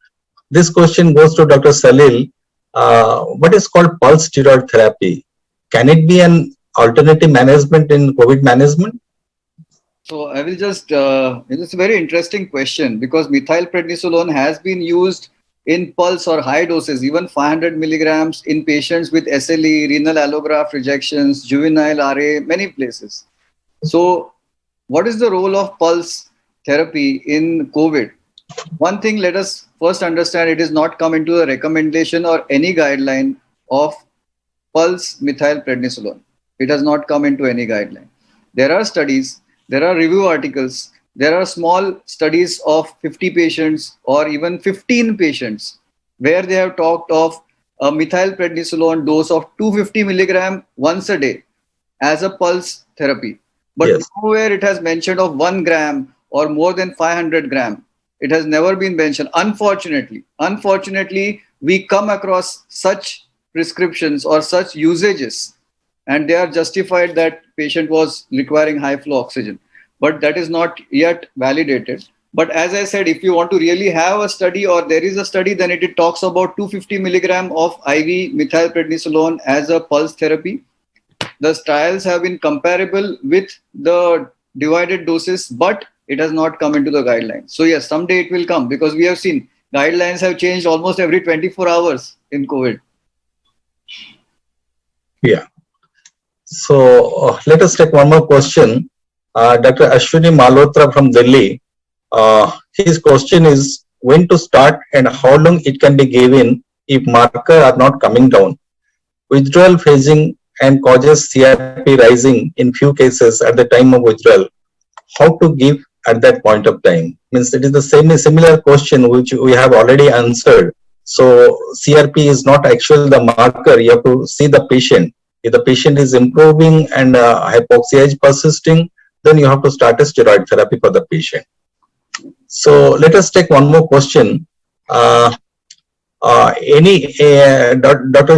This question goes to Dr. Salil. What is called pulse steroid therapy? Can it be an alternative management in COVID management? So I will just, it's a very interesting question because methylprednisolone has been used in pulse or high doses, even 500 milligrams in patients with SLE, renal allograft rejections, juvenile RA, many places. So what is the role of pulse therapy in COVID? One thing, let us first understand, it is not come into a recommendation or any guideline of pulse methylprednisolone. It has not come into any guideline. There are studies, there are review articles, there are small studies of 50 patients or even 15 patients where they have talked of a methylprednisolone dose of 250 milligram once a day as a pulse therapy. But Yes. nowhere it has mentioned of 1 gram or more than 500 gram. It has never been mentioned. Unfortunately, we come across such prescriptions or such usages and they are justified that patient was requiring high flow oxygen, but that is not yet validated. But as I said, if you want to really have a study or there is a study, then it talks about 250 milligram of IV methylprednisolone as a pulse therapy. The trials have been comparable with the divided doses, but it has not come into the guidelines. So yes, someday it will come because we have seen guidelines have changed almost every 24 hours in COVID. Yeah. So let us take one more question. Dr. Ashwini Malhotra from Delhi. His question is when to start and how long it can be given if markers are not coming down. Withdrawal phasing and causes CRP rising in few cases at the time of withdrawal. How to give at that point of time? Means it is the similar question which we have already answered. So CRP is not actually the marker. You have to see the patient. If the patient is improving and hypoxia is persisting, then you have to start a steroid therapy for the patient. So let us take one more question. Dr.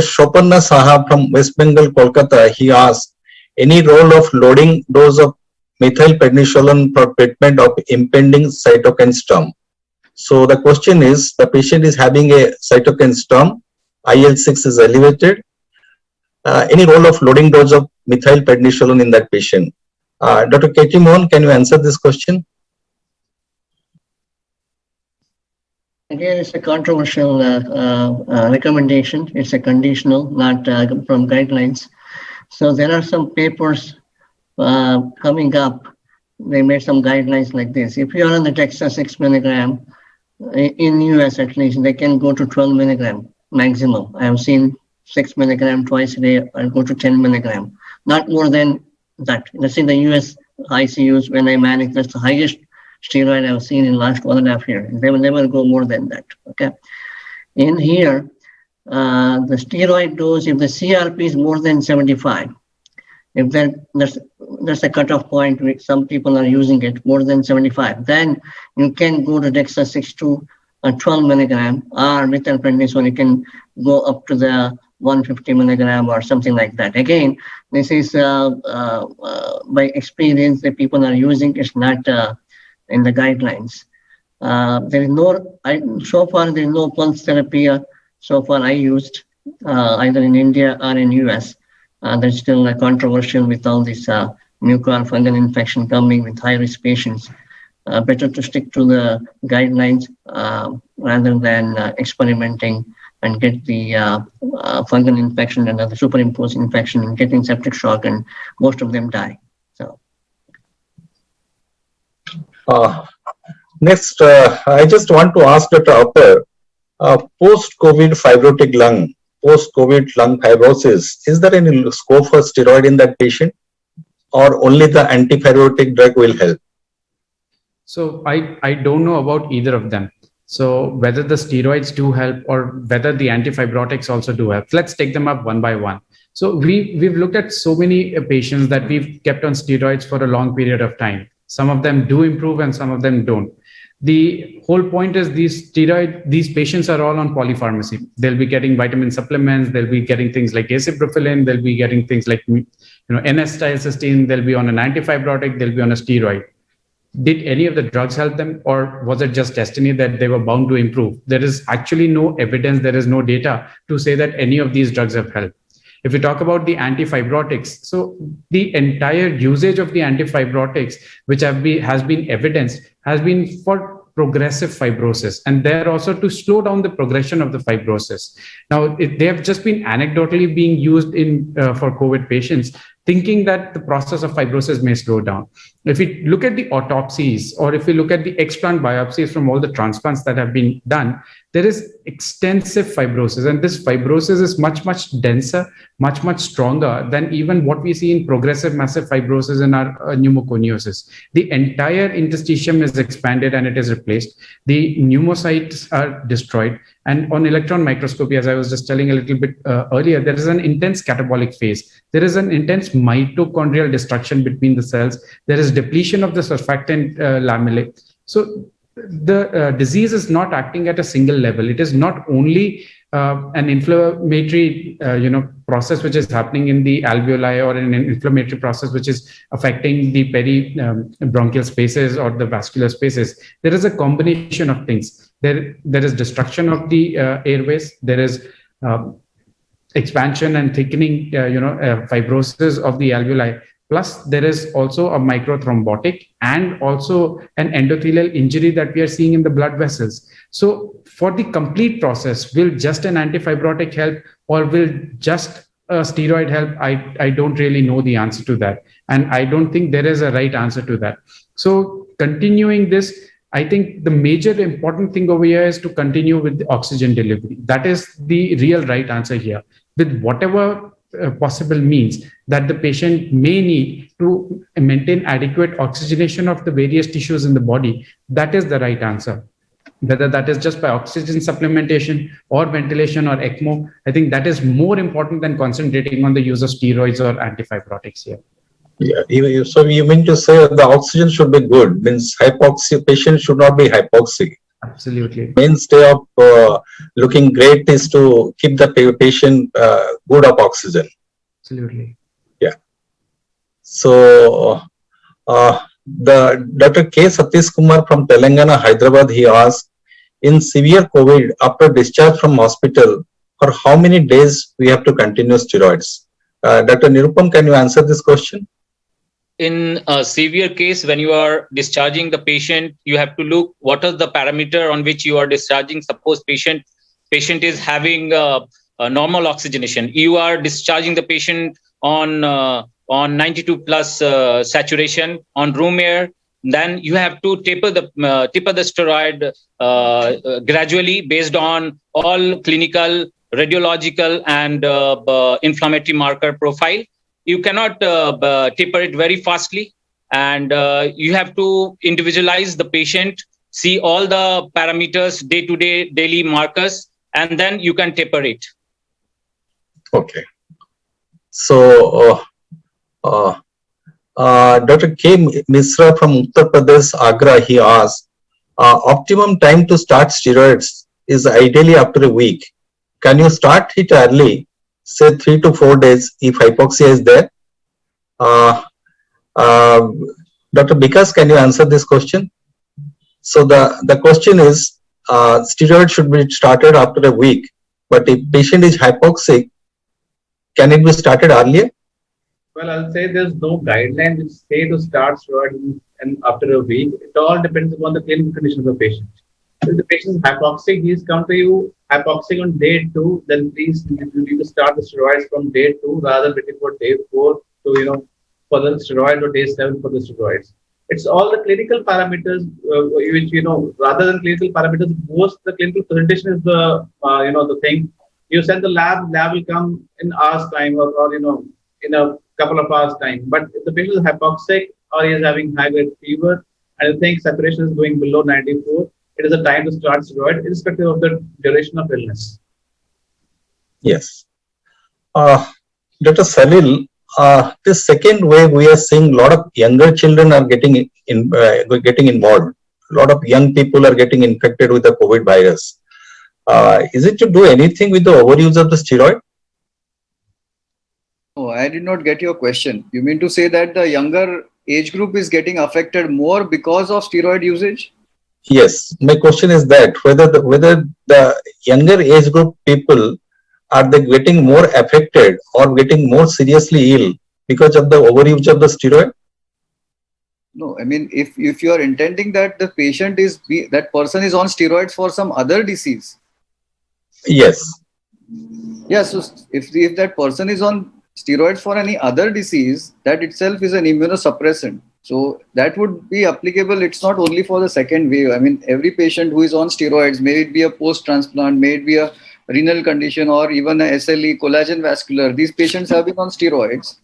Shopanna Saha from West Bengal, Kolkata, he asked, any role of loading dose of methylprednisolone for treatment of impending cytokine storm? So the question is, the patient is having a cytokine storm, IL-6 is elevated. Any role of loading dose of methylprednisolone in that patient? Dr. Katie Mohan, can you answer this question? Again, it's a controversial recommendation. It's a conditional, not from guidelines. So there are some papers coming up. They made some guidelines like this. If you are on the DEXA 6 milligram, in US at least, they can go to 12 milligram maximum. I have seen 6 milligram twice a day or go to 10 milligram, not more than that. That's in the US ICUs when I manage, that's the highest steroid I've seen in the last 1.5 years. They will never go more than that, okay? In here, the steroid dose, if the CRP is more than 75, if that's a cutoff point, which some people are using it, more than 75, then you can go to DEXA 6 to 12 milligram, or methylprednisolone, you can go up to the 150 milligram or something like that. Again, this is by experience that people are using. It's not in the guidelines. There is no, so far there is no pulse therapy so far I used either in India or in US. There's still a controversial with all this mucosal fungal infection coming with high-risk patients. Better to stick to the guidelines rather than experimenting and get the fungal infection and the superimposed infection and getting septic shock, and most of them die. So. Next, I just want to ask Dr. Upper, post-COVID fibrotic lung, post-COVID lung fibrosis, is there any scope for steroid in that patient, or only the antifibrotic drug will help? So I don't know about either of them. So whether the steroids do help or whether the antifibrotics also do help, let's take them up one by one. So we've looked at so many patients that we've kept on steroids for a long period of time. Some of them do improve and some of them don't. The whole point is these patients are all on polypharmacy. They'll be getting vitamin supplements. They'll be getting things like acetylprophylline. They'll be getting things like N-acetylcysteine. They'll be on an antifibrotic. They'll be on a steroid. Did any of the drugs help them, or was it just destiny that they were bound to improve? There is actually no evidence. There is no data to say that any of these drugs have helped. If we talk about the antifibrotics, so the entire usage of the antifibrotics, which has been evidenced, has been for progressive fibrosis, and they're also to slow down the progression of the fibrosis. Now, they have just been anecdotally being used in for COVID patients, thinking that the process of fibrosis may slow down. If we look at the autopsies, or if we look at the explant biopsies from all the transplants that have been done, there is extensive fibrosis, and this fibrosis is much, much denser, much, much stronger than even what we see in progressive massive fibrosis in our pneumoconiosis. The entire interstitium is expanded and it is replaced. The pneumocytes are destroyed. And on electron microscopy, as I was just telling a little bit earlier, there is an intense catabolic phase. There is an intense mitochondrial destruction between the cells. There is depletion of the surfactant lamellae. So the disease is not acting at a single level. It is not only an inflammatory process which is happening in the alveoli, or an inflammatory process which is affecting the peribronchial spaces or the vascular spaces. There is a combination of things. There is destruction of the airways. There is expansion and thickening, fibrosis of the alveoli. Plus, there is also a microthrombotic and also an endothelial injury that we are seeing in the blood vessels. So for the complete process, will just an antifibrotic help, or will just a steroid help? I don't really know the answer to that. And I don't think there is a right answer to that. So continuing this, I think the major important thing over here is to continue with the oxygen delivery. That is the real right answer here. With whatever possible means that the patient may need to maintain adequate oxygenation of the various tissues in the body, that is the right answer. Whether that is just by oxygen supplementation or ventilation or ECMO, I think that is more important than concentrating on the use of steroids or antifibrotics here. Yeah, so you mean to say the oxygen should be good, means hypoxia, patient should not be hypoxic. Absolutely. Mainstay of looking great is to keep the patient good of oxygen. Absolutely. Yeah. So the Dr. K. Satish Kumar from Telangana, Hyderabad, he asked, in severe COVID, after discharge from hospital, for how many days we have to continue steroids? Dr. Nirupam, can you answer this question? In a severe case, when you are discharging the patient, you have to look what is the parameter on which you are discharging. Suppose patient is having a normal oxygenation. You are discharging the patient on 92 plus saturation on room air. Then you have to taper the steroid gradually based on all clinical, radiological, and inflammatory marker profile. You cannot taper it very fastly, and you have to individualize the patient, see all the parameters, day-to-day, daily markers, and then you can taper it. Okay. So, Dr. K. Misra from Uttar Pradesh, Agra, he asked, optimum time to start steroids is ideally after a week. Can you start it early, say 3 to 4 days, if hypoxia is there? Dr. Bikas, can you answer this question? So the question is, steroid should be started after a week, but if patient is hypoxic, can it be started earlier? Well, I'll say there's no guideline which say to start steroid and after a week. It all depends upon the clinical condition of the patient. If the patient is hypoxic, he's come to you hypoxic on day 2, then please you need to start the steroids from day 2 rather than waiting for day 4 to for the steroid, or day 7 for the steroids. It's all the clinical parameters which rather than clinical parameters, most the clinical presentation is the the thing. You send the lab will come in hours time or in a couple of hours time. But if the patient is hypoxic or he is having high grade fever and you think saturation is going below 94, it is a time to start steroid irrespective of the duration of illness. Yes. Dr. Salil, this second wave, we are seeing a lot of younger children are getting involved. A lot of young people are getting infected with the COVID virus. Is it to do anything with the overuse of the steroid? Oh, I did not get your question. You mean to say that the younger age group is getting affected more because of steroid usage? Yes, my question is that whether the younger age group people are they getting more affected or getting more seriously ill because of the overuse of the steroid? No, I mean, if you are intending that the patient is that person is on steroids for some other disease. Yes. Yeah, so if that person is on steroids for any other disease, that itself is an immunosuppressant. So that would be applicable. It's not only for the second wave. I mean, every patient who is on steroids, may it be a post-transplant, may it be a renal condition or even a SLE, collagen vascular, these patients have been on steroids.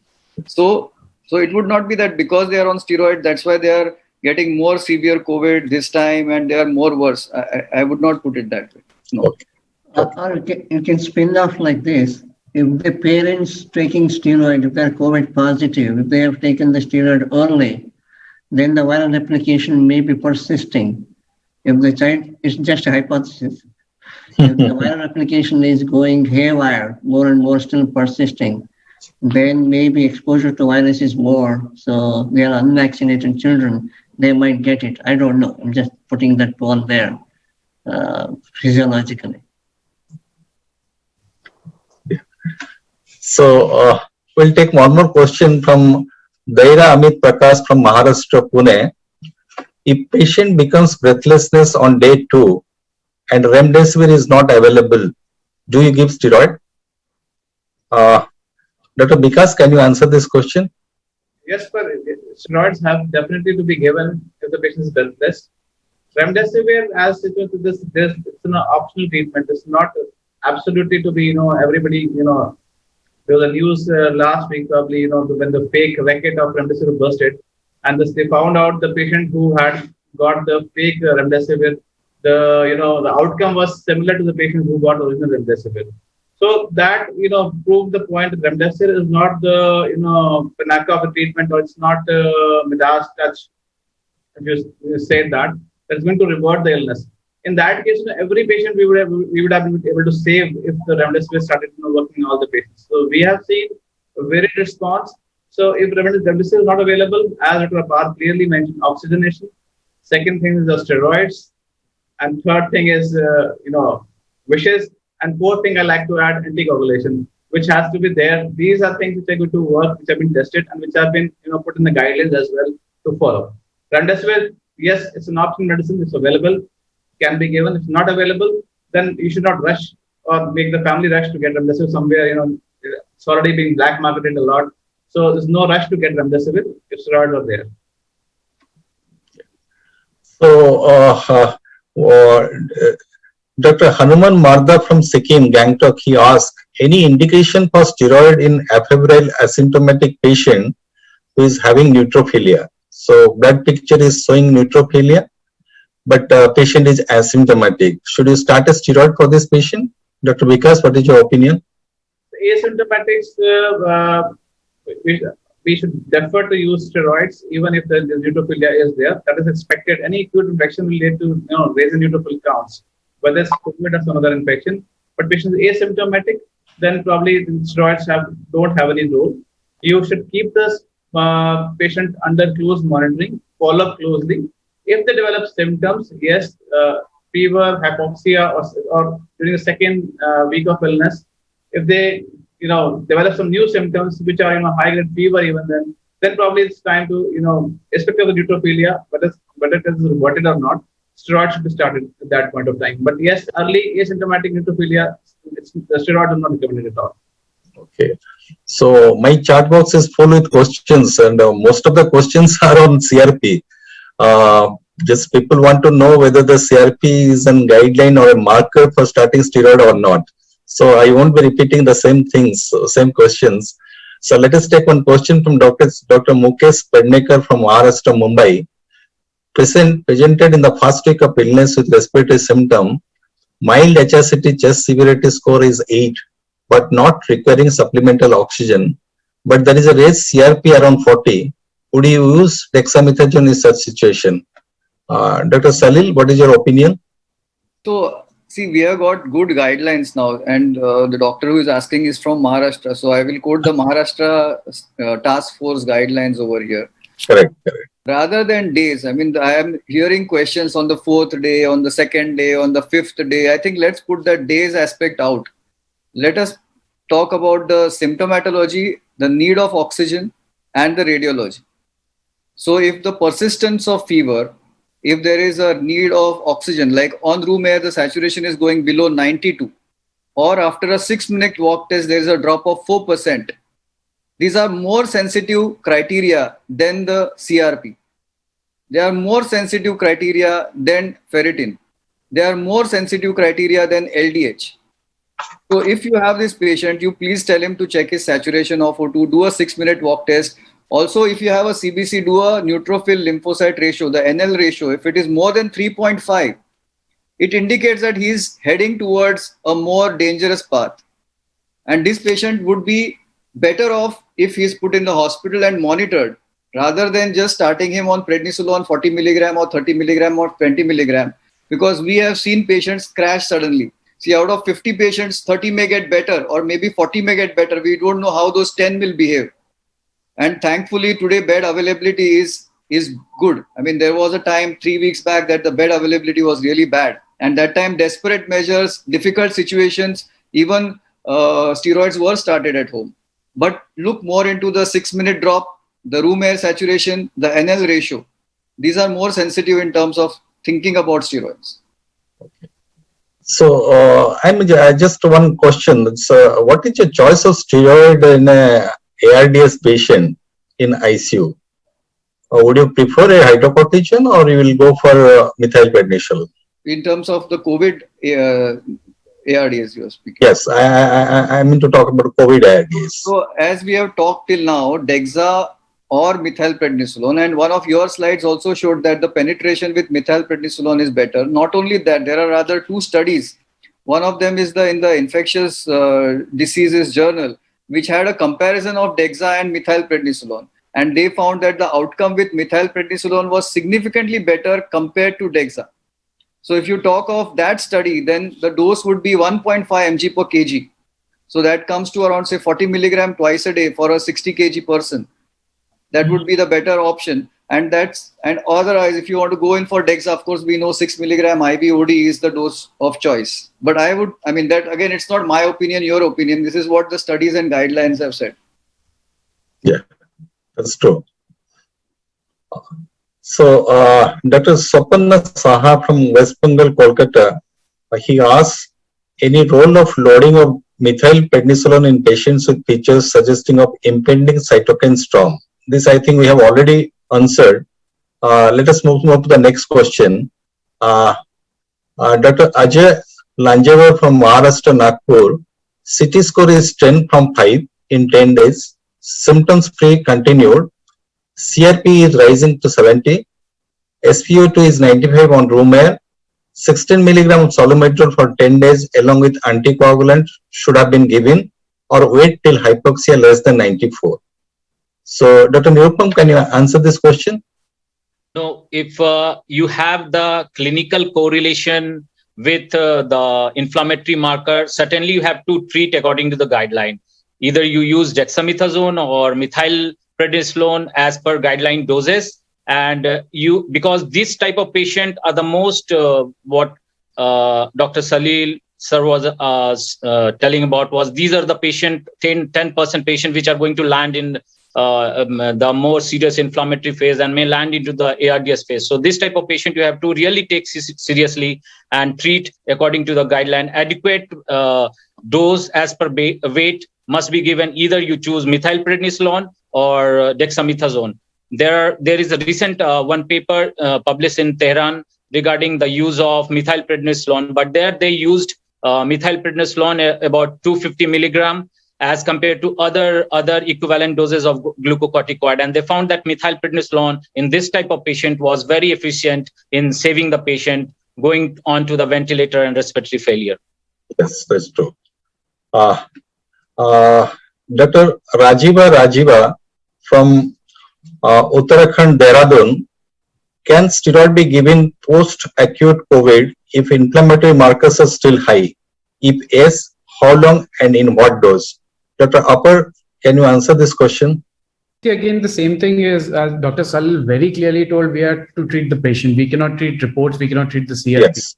So it would not be that because they are on steroid, that's why they are getting more severe COVID this time and they are more worse. I would not put it that way. No. Okay. Or you can spin off like this. If the parents taking steroid, if they're COVID positive, if they have taken the steroid early, then the viral replication may be persisting. If the child, it's just a hypothesis. If the viral replication is going haywire, more and more still persisting, then maybe exposure to virus is more. So they are unvaccinated children, they might get it. I don't know. I'm just putting that ball there physiologically. So we'll take one more question from Daira Amit Prakash from Maharashtra, Pune. If patient becomes breathlessness on day 2 and remdesivir is not available, do you give steroid? Dr. Vikas, can you answer this question? Yes, but steroids have definitely to be given if the patient is breathless. Remdesivir, as it was, it's an optional treatment. It's not absolutely to be, everybody, there was a news last week probably, when the fake racket of remdesivir busted, and they found out the patient who had got the fake remdesivir, the outcome was similar to the patient who got original remdesivir. So that, proved the point that remdesivir is not the, pinnacle of a treatment, or it's not Midas touch. If you say that, that's going to revert the illness. In that case, every patient we would have been able to save if the remdesivir started working on all the patients. So we have seen a varied response. So if remdesivir is not available, as Dr. Apar clearly mentioned, oxygenation. Second thing is the steroids, and third thing is wishes. And fourth thing I like to add, anticoagulation, which has to be there. These are things which are going to work, which have been tested and which have been put in the guidelines as well to follow. Remdesivir, yes, it's an option medicine. It's available, can be given. If it's not available, then you should not rush or make the family rush to get remdesivir somewhere. It's already being black marketed a lot. So there's no rush to get remdesivir if steroids are there. So Dr. Hanuman Marda from Sikkim, Gangtok, he asked, any indication for steroid in afebrile asymptomatic patient who is having neutrophilia? So blood picture is showing neutrophilia, but patient is asymptomatic. Should you start a steroid for this patient? Dr. Vikas, what is your opinion? Asymptomatics, we should defer to use steroids even if the neutrophilia is there. That is expected. Any acute infection will lead to raising neutrophil counts, whether it's COVID or some other infection. But patients asymptomatic, then probably steroids don't have any role. You should keep this patient under close monitoring, follow up closely. If they develop symptoms, yes, fever, hypoxia, or during the second week of illness, if they develop some new symptoms which are high grade fever, even then probably it's time to irrespective of the neutrophilia, whether it is reverted or not, steroids should be started at that point of time. But yes, early asymptomatic neutrophilia, the steroid is not recommended at all. Okay. So my chat box is full with questions, and most of the questions are on CRP. Just people want to know whether the CRP is a guideline or a marker for starting steroid or not. So I won't be repeating the same things, same questions. So let us take one question from Dr. Mukesh Pednekar from Maharashtra, Mumbai. Presented in the first week of illness with respiratory symptom, mild HRCT chest severity score is 8, but not requiring supplemental oxygen. But there is a raised CRP around 40. Would you use dexamethasone in such situation? Dr. Salil, what is your opinion? So, see, we have got good guidelines now, and the doctor who is asking is from Maharashtra. So I will quote the Maharashtra Task Force guidelines over here. Correct. Rather than days, I mean, I am hearing questions on the 4th day, on the 2nd day, on the 5th day. I think let's put that days aspect out. let us talk about the symptomatology, the need of oxygen, and the radiology. So if the persistence of fever, if there is a need of oxygen, like on room air, the saturation is going below 92, or after a 6-minute walk test, there is a drop of 4%. These are more sensitive criteria than the CRP. They are more sensitive criteria than ferritin. They are more sensitive criteria than LDH. So if you have this patient, you please tell him to check his saturation of O2, do a 6-minute walk test. Also, if you have a CBC, do a neutrophil lymphocyte ratio, the NL ratio. If it is more than 3.5, it indicates that he is heading towards a more dangerous path. And this patient would be better off if he is put in the hospital and monitored, rather than just starting him on prednisolone 40 milligram or 30 milligram or 20 milligram, because we have seen patients crash suddenly. See, out of 50 patients, 30 may get better, or maybe 40 may get better. We don't know how those 10 will behave. And thankfully, today bed availability is good. I mean, there was a time 3 weeks back that the bed availability was really bad. And that time, desperate measures, difficult situations, even steroids were started at home. But look more into the 6-minute drop, the room air saturation, the NL ratio. These are more sensitive in terms of thinking about steroids. So, I'm just one question. So, what is your choice of steroid in a ARDS patient in ICU? Would you prefer a hydrocortisone, or you will go for methylprednisolone? In terms of the COVID ARDS you are speaking. Yes, I mean to talk about COVID ARDS. So as we have talked till now, Dexa or methylprednisolone, and one of your slides also showed that the penetration with methylprednisolone is better. Not only that, there are other 2 studies. One of them is in the Infectious Diseases Journal, which had a comparison of Dexa and methylprednisolone. And they found that the outcome with methylprednisolone was significantly better compared to Dexa. So if you talk of that study, then the dose would be 1.5 mg per kg. So that comes to around, say, 40 milligram twice a day for a 60 kg person. That would be the better option. And otherwise, if you want to go in for Dexa, of course, we know 6 milligram IV OD is the dose of choice. But that again, it's not my opinion, your opinion. This is what the studies and guidelines have said. Yeah, that's true. So, Dr. Swapanna Saha from West Bengal, Kolkata, he asks, any role of loading of methylprednisolone in patients with features suggesting of impending cytokine storm? This, I think, we have already answered. Let us move to the next question. Dr. Ajay Lanjavar from Maharashtra, Nagpur, CT score is 10 from 5 in 10 days. Symptoms free continued. CRP is rising to 70. SpO2 is 95 on room air. 16 milligram of solumedrol for 10 days along with anticoagulant should have been given, or wait till hypoxia less than 94. So, Dr. Nirupam, can you answer this question? No, if you have the clinical correlation with the inflammatory marker, certainly you have to treat according to the guideline. Either you use dexamethasone or methylprednisolone as per guideline doses, and because this type of patient are the most what Dr. Salil sir was telling about was these are the 10% patient which are going to land in the more serious inflammatory phase and may land into the ARDS phase. So this type of patient you have to really take seriously and treat according to the guideline. Adequate dose as per weight must be given. Either you choose methylprednisolone or dexamethasone. There is a recent one paper published in Tehran regarding the use of methylprednisolone, but there they used methylprednisolone about 250 milligram as compared to other equivalent doses of glucocorticoid, and they found that methylprednisolone in this type of patient was very efficient in saving the patient going on to the ventilator and respiratory failure. Yes, that's true. Dr. Rajiva from Uttarakhand, Dehradun, can steroid be given post-acute COVID if inflammatory markers are still high? If yes, how long and in what dose? Dr. Upper, can you answer this question? See, again, the same thing is, as Dr. Salil very clearly told, we have to treat the patient. We cannot treat reports. We cannot treat the CRP. Yes.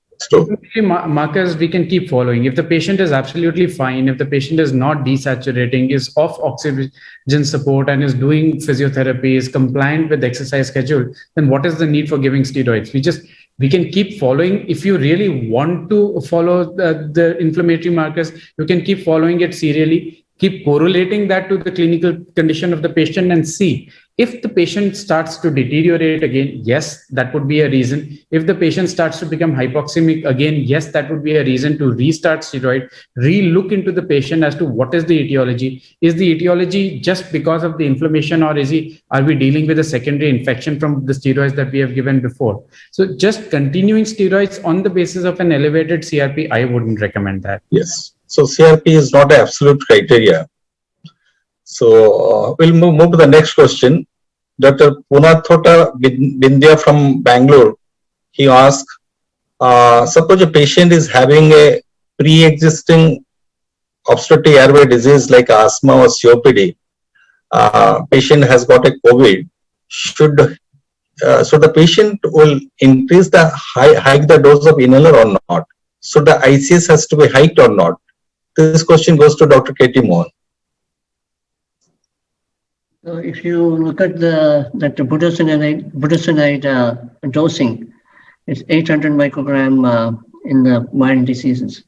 Markers we can keep following. If the patient is absolutely fine, if the patient is not desaturating, is off oxygen support and is doing physiotherapy, is compliant with exercise schedule, then what is the need for giving steroids? We can keep following. If you really want to follow the inflammatory markers, you can keep following it serially, keep correlating that to the clinical condition of the patient and see. If the patient starts to deteriorate again, yes, that would be a reason. If the patient starts to become hypoxemic again, yes, that would be a reason to restart steroid, re-look into the patient as to what is the etiology. Is the etiology just because of the inflammation, or are we dealing with a secondary infection from the steroids that we have given before? So just continuing steroids on the basis of an elevated CRP, I wouldn't recommend that. Yes. So CRP is not an absolute criteria. So we'll move to the next question. Dr. Punathota Bindya from Bangalore, he asked, suppose a patient is having a pre-existing obstructive airway disease like asthma or COPD. Patient has got a COVID. So the patient will increase the hike the dose of inhaler or not? So the ICS has to be hiked or not? This question goes to Dr. K.T. Mohan. So if you look at the budesonide dosing, it's 800 microgram in the mild diseases.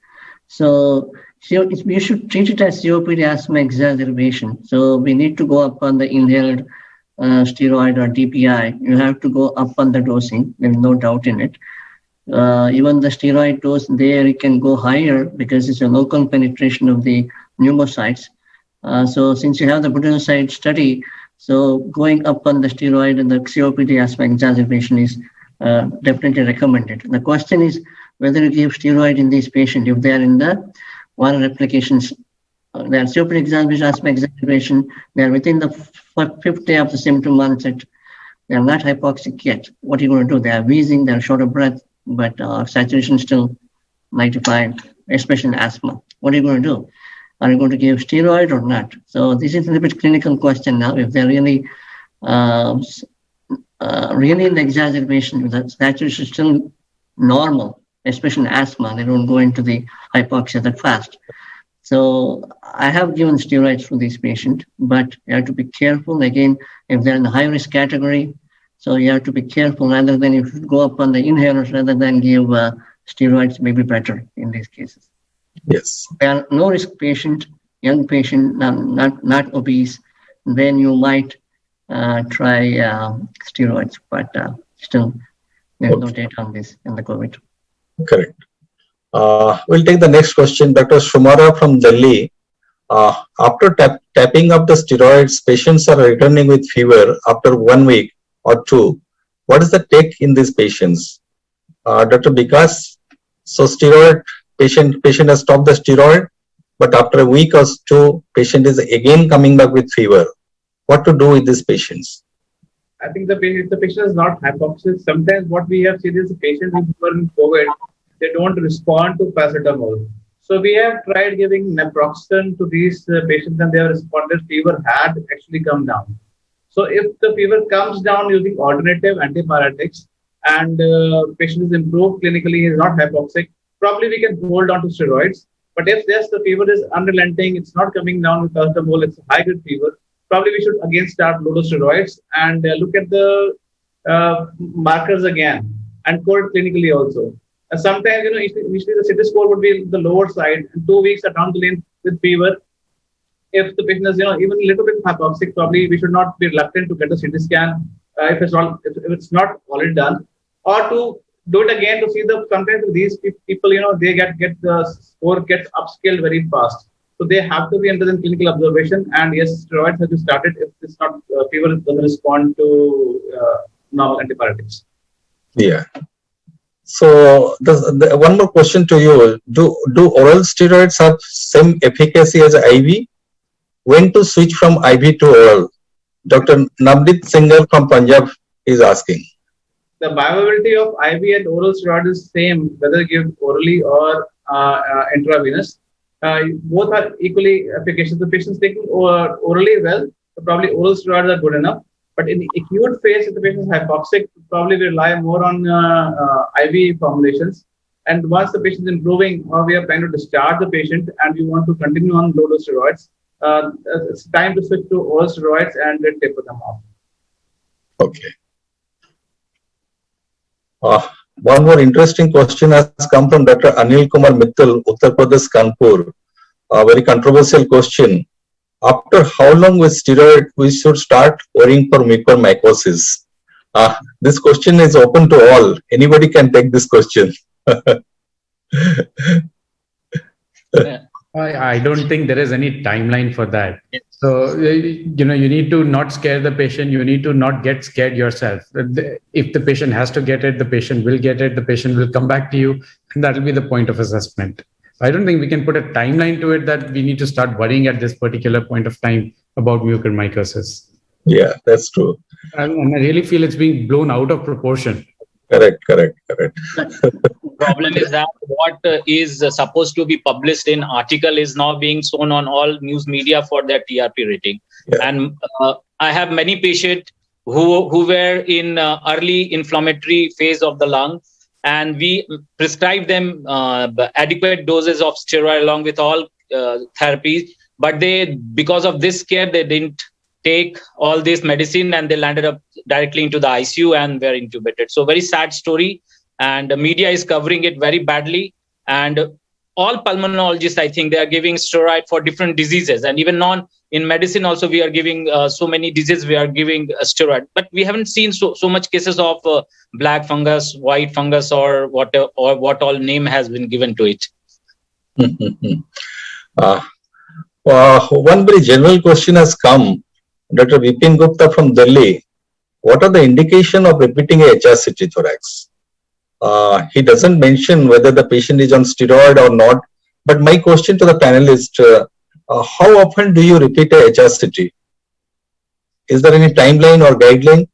So we should treat it as COPD asthma exacerbation. So we need to go up on the inhaled steroid or DPI. You have to go up on the dosing. There's no doubt in it. Even the steroid dose there, it can go higher because it's a local penetration of the pneumocytes. So since you have the budesonide study, so going up on the steroid and the COPD asthma exacerbation is definitely recommended. The question is whether you give steroid in these patients if they are in the viral replications. They are COPD asthma exacerbation. They are within the fifth day of the symptom onset. They are not hypoxic yet. What are you going to do? They are wheezing. They are short of breath, but saturation still 95, especially in asthma. What are you going to do? Are you going to give steroid or not? So this is a little bit clinical question now. If they're really in the exacerbation, the saturation is still normal, especially in asthma, they don't go into the hypoxia that fast. So I have given steroids for this patient, but you have to be careful. Again, if they're in the high risk category, so you have to be careful rather than if you go up on the inhalers rather than give steroids, may be better in these cases. Yes. They are no risk patient, young patient, not obese, then you might try steroids, but still there's no data on this in the COVID. Correct. We'll take the next question. Dr. Shumara from Delhi. After tapping up the steroids, patients are returning with fever after 1 week or 2. What is the take in these patients? Dr. Vikas, so steroid patient has stopped the steroid, but after a week or 2, patient is again coming back with fever. What to do with these patients? I think if the patient is not hypoxic, sometimes what we have seen is the patients who are in COVID, they don't respond to paracetamol. So we have tried giving naproxen to these patients and they have responded. Fever had actually come down. So if the fever comes down using alternative antipyretics and patient is improved clinically, he is not hypoxic, probably we can hold on to steroids. But if yes, the fever is unrelenting, it's not coming down with paracetamol, it's a high-grade fever, probably we should again start low dose steroids and look at the markers again and code clinically also. Sometimes, initially the CT score would be the lower side, and 2 weeks are down the lane with fever. If the patient is, even a little bit hypoxic, probably we should not be reluctant to get a CT scan if it's not already done, or to do it again to see sometimes these people, they get the score gets upscaled very fast. So they have to be under the clinical observation, and yes, steroids have to start it if it's not fever doesn't respond to normal antibiotics. Yeah. So one more question to you: Do oral steroids have same efficacy as IV? When to switch from IV to oral? Dr. Navneet Singhal from Punjab is asking. The bioavailability of IV and oral steroid is same, whether given orally or intravenous. Both are equally efficacious. The patients taking orally well, so probably oral steroids are good enough. But in the acute phase, if the patient is hypoxic, probably we rely more on IV formulations. And once the patient is improving, we are trying to discharge the patient and we want to continue on low-dose steroids. It's time to switch to oral steroids and then taper them off. Okay. One more interesting question has come from Dr. Anil Kumar Mittal, Uttar Pradesh, Kanpur. A very controversial question. After how long with steroid we should start worrying for mucormycosis? This question is open to all. Anybody can take this question. I don't think there is any timeline for that. So, you need to not scare the patient. You need to not get scared yourself. If the patient has to get it, the patient will get it. The patient will come back to you. And that will be the point of assessment. I don't think we can put a timeline to it that we need to start worrying at this particular point of time about mucormycosis. Yeah, that's true. And I really feel it's being blown out of proportion. Correct. Problem is that what is supposed to be published in article is now being shown on all news media for their TRP rating. Yeah. And I have many patients who were in early inflammatory phase of the lung, and we prescribe them adequate doses of steroid along with all therapies. But because of this scare, they didn't take all this medicine and they landed up directly into the ICU and were intubated. So very sad story. And the media is covering it very badly. And all pulmonologists, I think, they are giving steroid for different diseases. And even in medicine also, we are giving so many diseases, we are giving steroid. But we haven't seen so much cases of black fungus, white fungus, or what all name has been given to it. One very general question has come. Dr. Vipin Gupta from Delhi. What are the indication of repeating a HRCT thorax? He doesn't mention whether the patient is on steroid or not. But my question to the panelist, how often do you repeat a HRCT? Is there any timeline or guideline?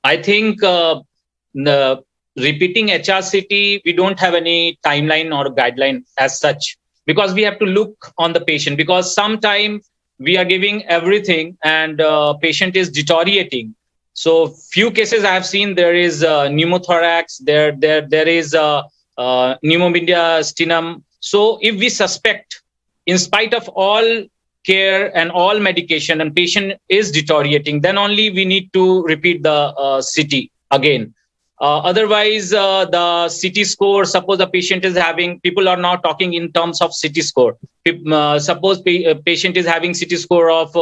I think the repeating HRCT, we don't have any timeline or guideline as such, because we have to look on the patient, because sometimes we are giving everything and patient is deteriorating. So few cases I have seen, there is pneumothorax, there is pneumomediastinum. So if we suspect, in spite of all care and all medication, and patient is deteriorating, then only we need to repeat the CT again. Otherwise, the CT score, suppose the patient is having, people are now talking in terms of CT score. Suppose patient is having CT score of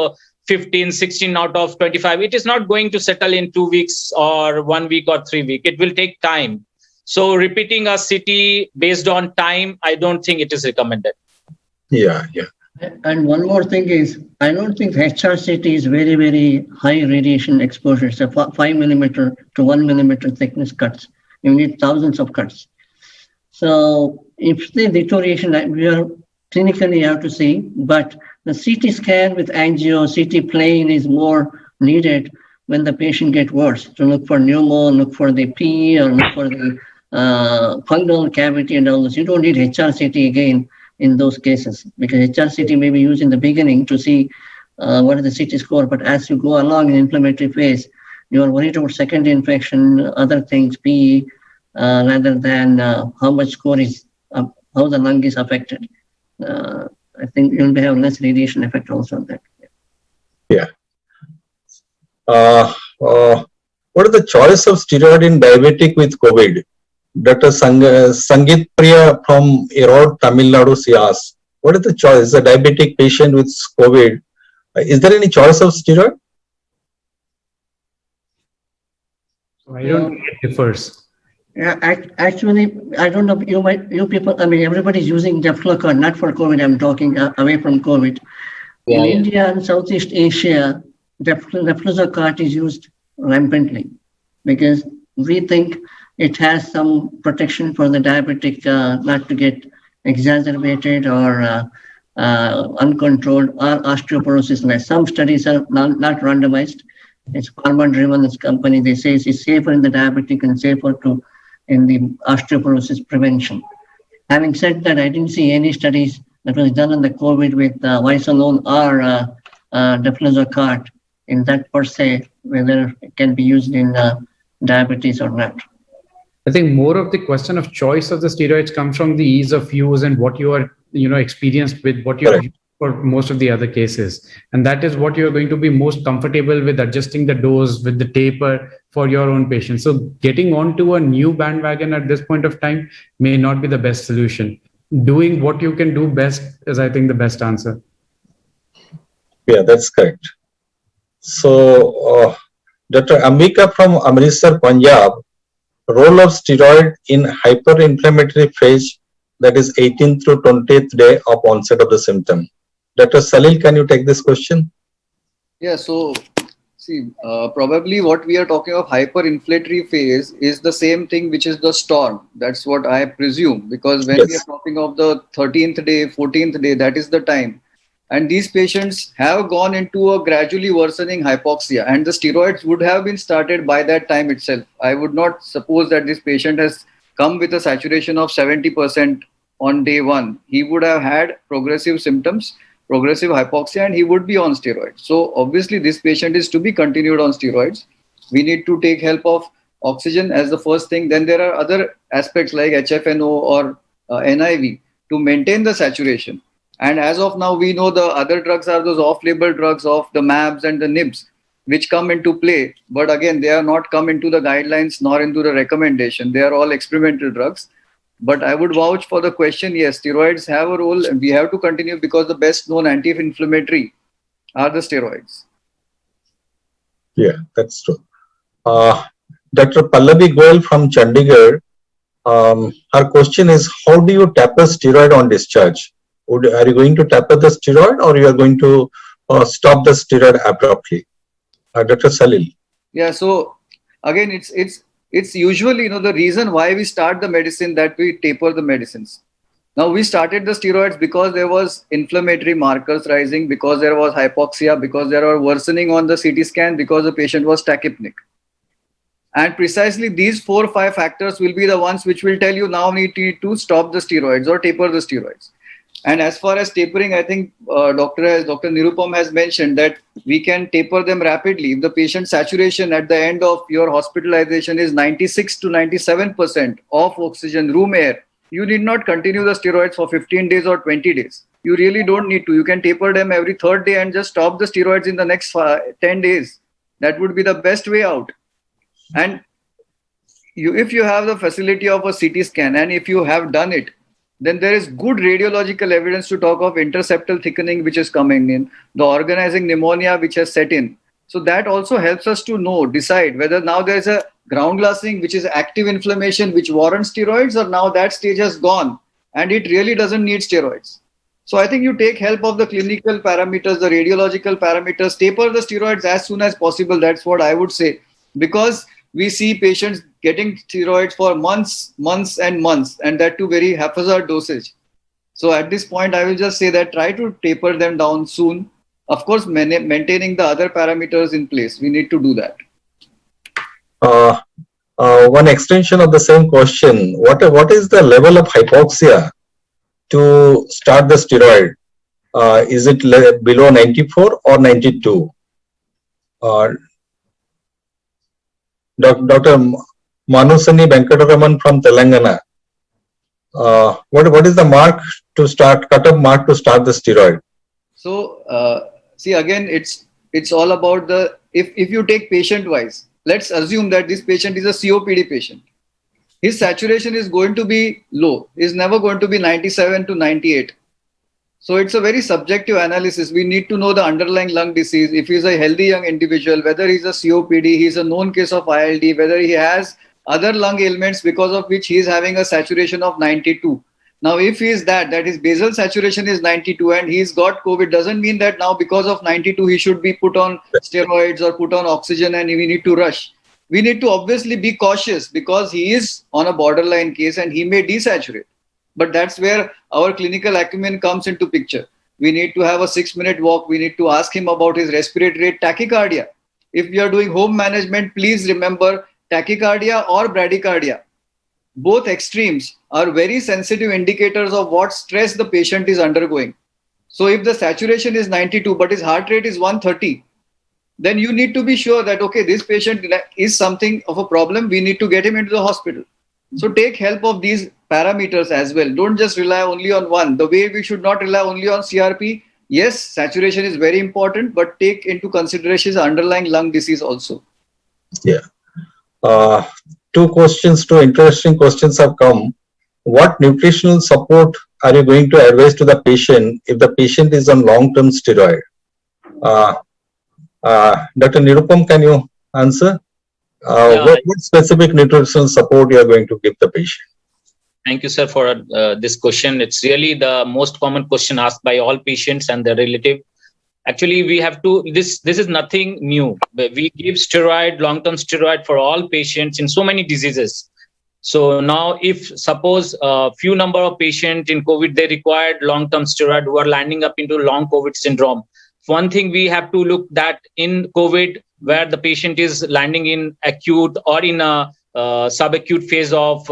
15, 16 out of 25. It is not going to settle in 2 weeks or 1 week or 3 weeks. It will take time. So repeating a CT based on time, I don't think it is recommended. Yeah. And one more thing is, I don't think HRCT is very, very high radiation exposure. It's a 5 millimeter to 1 millimeter thickness cuts. You need thousands of cuts. So if the deterioration, we are clinically have to see, but the CT scan with angio, CT plane is more needed when the patient gets worse, to look for pneumo, look for the PE, or look for the fungal cavity and all this. You don't need HRCT again in those cases, because HRCT may be used in the beginning to see what is the CT score, but as you go along in inflammatory phase, you are worried about secondary infection, other things, PE, rather than how much score is, how the lung is affected. I think you'll have less radiation effect also on that. Yeah. What is the choice of steroid in diabetic with COVID? Dr. Sangeet Priya from Erode, Tamil Nadu, she asks, what is the choice? A diabetic patient with COVID, is there any choice of steroid? I don't think it differs. Yeah, actually, I don't know. You people. I mean, everybody's using Deflucard, not for COVID. I'm talking away from COVID. In India and Southeast Asia, Deflucard is used rampantly because we think it has some protection for the diabetic not to get exacerbated or uncontrolled or osteoporosis less. Some studies are not randomized. It's pharma-driven. This company, they say it's safer in the diabetic and safer in the osteoporosis prevention. Having said that, I didn't see any studies that was done on the COVID with Visalone or Deflucard in that per se, whether it can be used in diabetes or not. I think more of the question of choice of the steroids comes from the ease of use and what you are, experienced with, what you have used for most of the other cases. And that is what you're going to be most comfortable with, adjusting the dose with the taper for your own patients. So getting onto a new bandwagon at this point of time may not be the best solution. Doing what you can do best is, I think, the best answer. Yeah, that's correct. So, Dr. Ambika from Amritsar, Punjab, role of steroid in hyperinflammatory phase, that is 18th to 20th day of onset of the symptom. Dr. Salil, can you take this question? Yeah, so see, probably what we are talking of hyperinflammatory phase is the same thing which is the storm. That's what I presume, because when we are talking of the 13th day, 14th day, that is the time. And these patients have gone into a gradually worsening hypoxia, and the steroids would have been started by that time itself. I would not suppose that this patient has come with a saturation of 70% on day one. He would have had progressive symptoms, progressive hypoxia, and he would be on steroids. So obviously this patient is to be continued on steroids. We need to take help of oxygen as the first thing. Then there are other aspects like HFNO or NIV to maintain the saturation. And as of now, we know the other drugs are those off-label drugs of the MABs and the NIBs, which come into play. But again, they are not come into the guidelines nor into the recommendation. They are all experimental drugs. But I would vouch for the question, yes, steroids have a role, and we have to continue because the best known anti-inflammatory are the steroids. Yeah, that's true. Dr. Pallavi Goel from Chandigarh, her question is, how do you taper steroid on discharge? Are you going to taper the steroid, or you are going to stop the steroid abruptly? Dr. Salil. Yeah, so again, it's usually, the reason why we start the medicine that we taper the medicines. Now, we started the steroids because there was inflammatory markers rising, because there was hypoxia, because there were worsening on the CT scan, because the patient was tachypneic. And precisely these 4 or 5 factors will be the ones which will tell you now need to stop the steroids or taper the steroids. And as far as tapering, I think Dr. Nirupam has mentioned that we can taper them rapidly. If the patient saturation at the end of your hospitalization is 96 to 97% of oxygen, room air, you need not continue the steroids for 15 days or 20 days. You really don't need to. You can taper them every 3rd day and just stop the steroids in the next 10 days. That would be the best way out. And if you have the facility of a CT scan, and if you have done it, then there is good radiological evidence to talk of interseptal thickening which is coming in, the organizing pneumonia which has set in. So that also helps us to decide whether now there is a ground glassing which is active inflammation which warrants steroids, or now that stage has gone and it really doesn't need steroids. So I think you take help of the clinical parameters, the radiological parameters, taper the steroids as soon as possible. That's what I would say, because we see patients getting steroids for months and months, and that too very haphazard dosage. So at this point, I will just say that try to taper them down soon. Of course, maintaining the other parameters in place. We need to do that. One extension of the same question. What is the level of hypoxia to start the steroid? Is it below 94 or 92? Dr. Manusani Venkataraman from Telangana. What is the mark to start, cut-off mark to start the steroid? So, see, again, it's all about if you take patient-wise, let's assume that this patient is a COPD patient. His saturation is going to be low. Is never going to be 97 to 98. So it's a very subjective analysis. We need to know the underlying lung disease. If he's a healthy young individual, whether he's a COPD, he's a known case of ILD, whether he has other lung ailments because of which he's having a saturation of 92. Now, if he's that his basal saturation is 92 and he's got COVID, doesn't mean that now because of 92, he should be put on steroids or put on oxygen and we need to rush. We need to obviously be cautious because he is on a borderline case and he may desaturate. But that's where our clinical acumen comes into picture. We need to have a 6-minute walk. We need to ask him about his respiratory rate, tachycardia. If we are doing home management, please remember tachycardia or bradycardia. Both extremes are very sensitive indicators of what stress the patient is undergoing. So if the saturation is 92, but his heart rate is 130, then you need to be sure that, okay, this patient is something of a problem. We need to get him into the hospital. So take help of these parameters as well. Don't just rely only on one. The way we should not rely only on CRP. Yes, saturation is very important, but take into consideration the underlying lung disease also. Yeah. Two interesting questions have come. What nutritional support are you going to advise to the patient if the patient is on long-term steroid? Dr. Nirupam, can you answer? What specific nutritional support you are going to give the patient? Thank you, sir, for this question. It's really the most common question asked by all patients and their relative. Actually, we have to, this is nothing new. We give steroid, long-term steroid for all patients in so many diseases. So now if suppose a few number of patients in COVID, they required long-term steroid who are lining up into long COVID syndrome. One thing we have to look that in COVID, where the patient is landing in acute or in a subacute phase of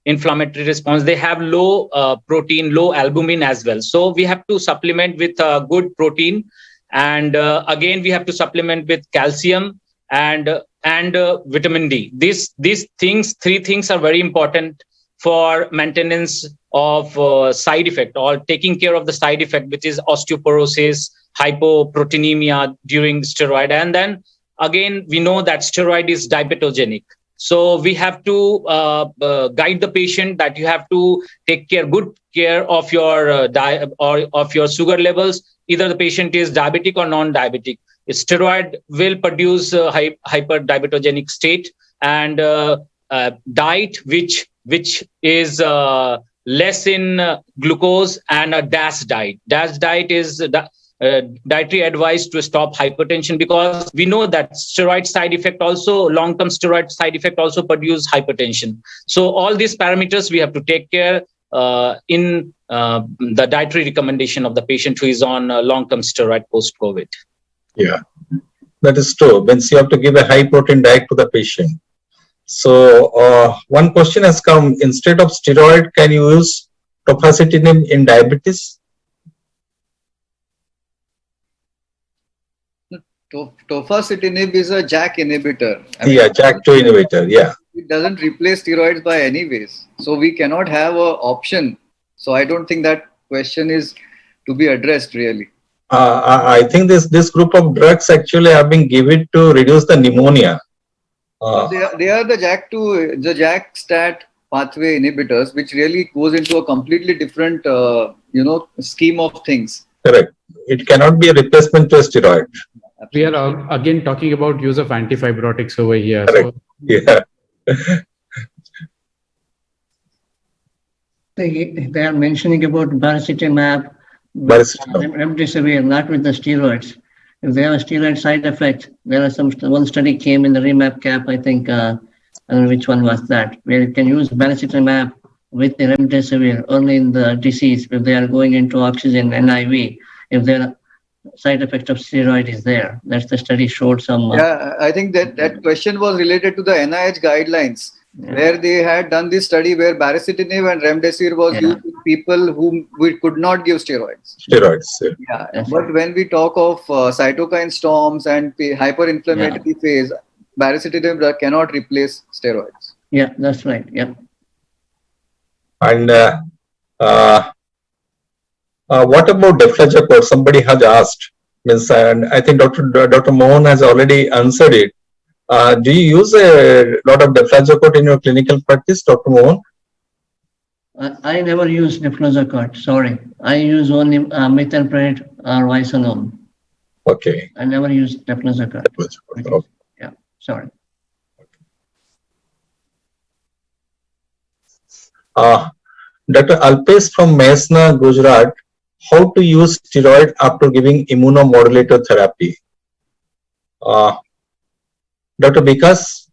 inflammatory response, they have low protein, low albumin as well. So we have to supplement with good protein. And again, we have to supplement with calcium and vitamin D. These three things are very important for maintenance of side effect or taking care of the side effect, which is osteoporosis, hypoproteinemia during steroid. And then again, we know that steroid is diabetogenic. So we have to guide the patient that you have to take good care of your diet or of your sugar levels. Either the patient is diabetic or non-diabetic. Steroid will produce a hyperdiabetogenic state, and diet which is less in glucose, and a DASH diet. DASH diet is dietary advice to stop hypertension, because we know that steroid side effect also, long-term steroid side effect also produce hypertension. So all these parameters we have to take care in the dietary recommendation of the patient who is on long-term steroid post-COVID. Yeah, that is true. Means you have to give a high protein diet to the patient. So one question has come: instead of steroid, can you use tofacitinib in diabetes? Tofacitinib is a JAK inhibitor. JAK2 inhibitor. Yeah. It doesn't replace steroids by any ways. So we cannot have an option. So I don't think that question is to be addressed really. I think this group of drugs actually have been given to reduce the pneumonia. They are the JAK2, the JAK-STAT pathway inhibitors, which really goes into a completely different, scheme of things. Correct. It cannot be a replacement to a steroid. We are again talking about use of antifibrotics over here. Correct. So, yeah. They are mentioning about baricitinib, remdesivir, not with the steroids. If they have a steroid side effect, there are one study came in the REMAP cap, I think, I don't know which one was that, where you can use baricitinib with the remdesivir early in the disease if they are going into oxygen NIV, if their side effect of steroid is there. That's the study showed some. Yeah, I think that question was related to the NIH guidelines, where they had done this study where baricitinib and remdesivir was used in people whom we could not give steroids. Steroids. But when we talk of cytokine storms and hyperinflammatory phase, baricitinib cannot replace steroids. Yeah, that's right. Yeah. And what about deflazacort? Somebody has asked. And I think Dr. Mohan has already answered it. Do you use a lot of deflazacort in your clinical practice, Dr. Mohan? I never use deflazacort. Sorry, I use only methylprednisolone or Visanome. Okay. I never use deflazacort. Okay. Yeah, sorry. Dr. Alpesh from Mehsana, Gujarat, how to use steroid after giving immunomodulator therapy? Dr. Vikas?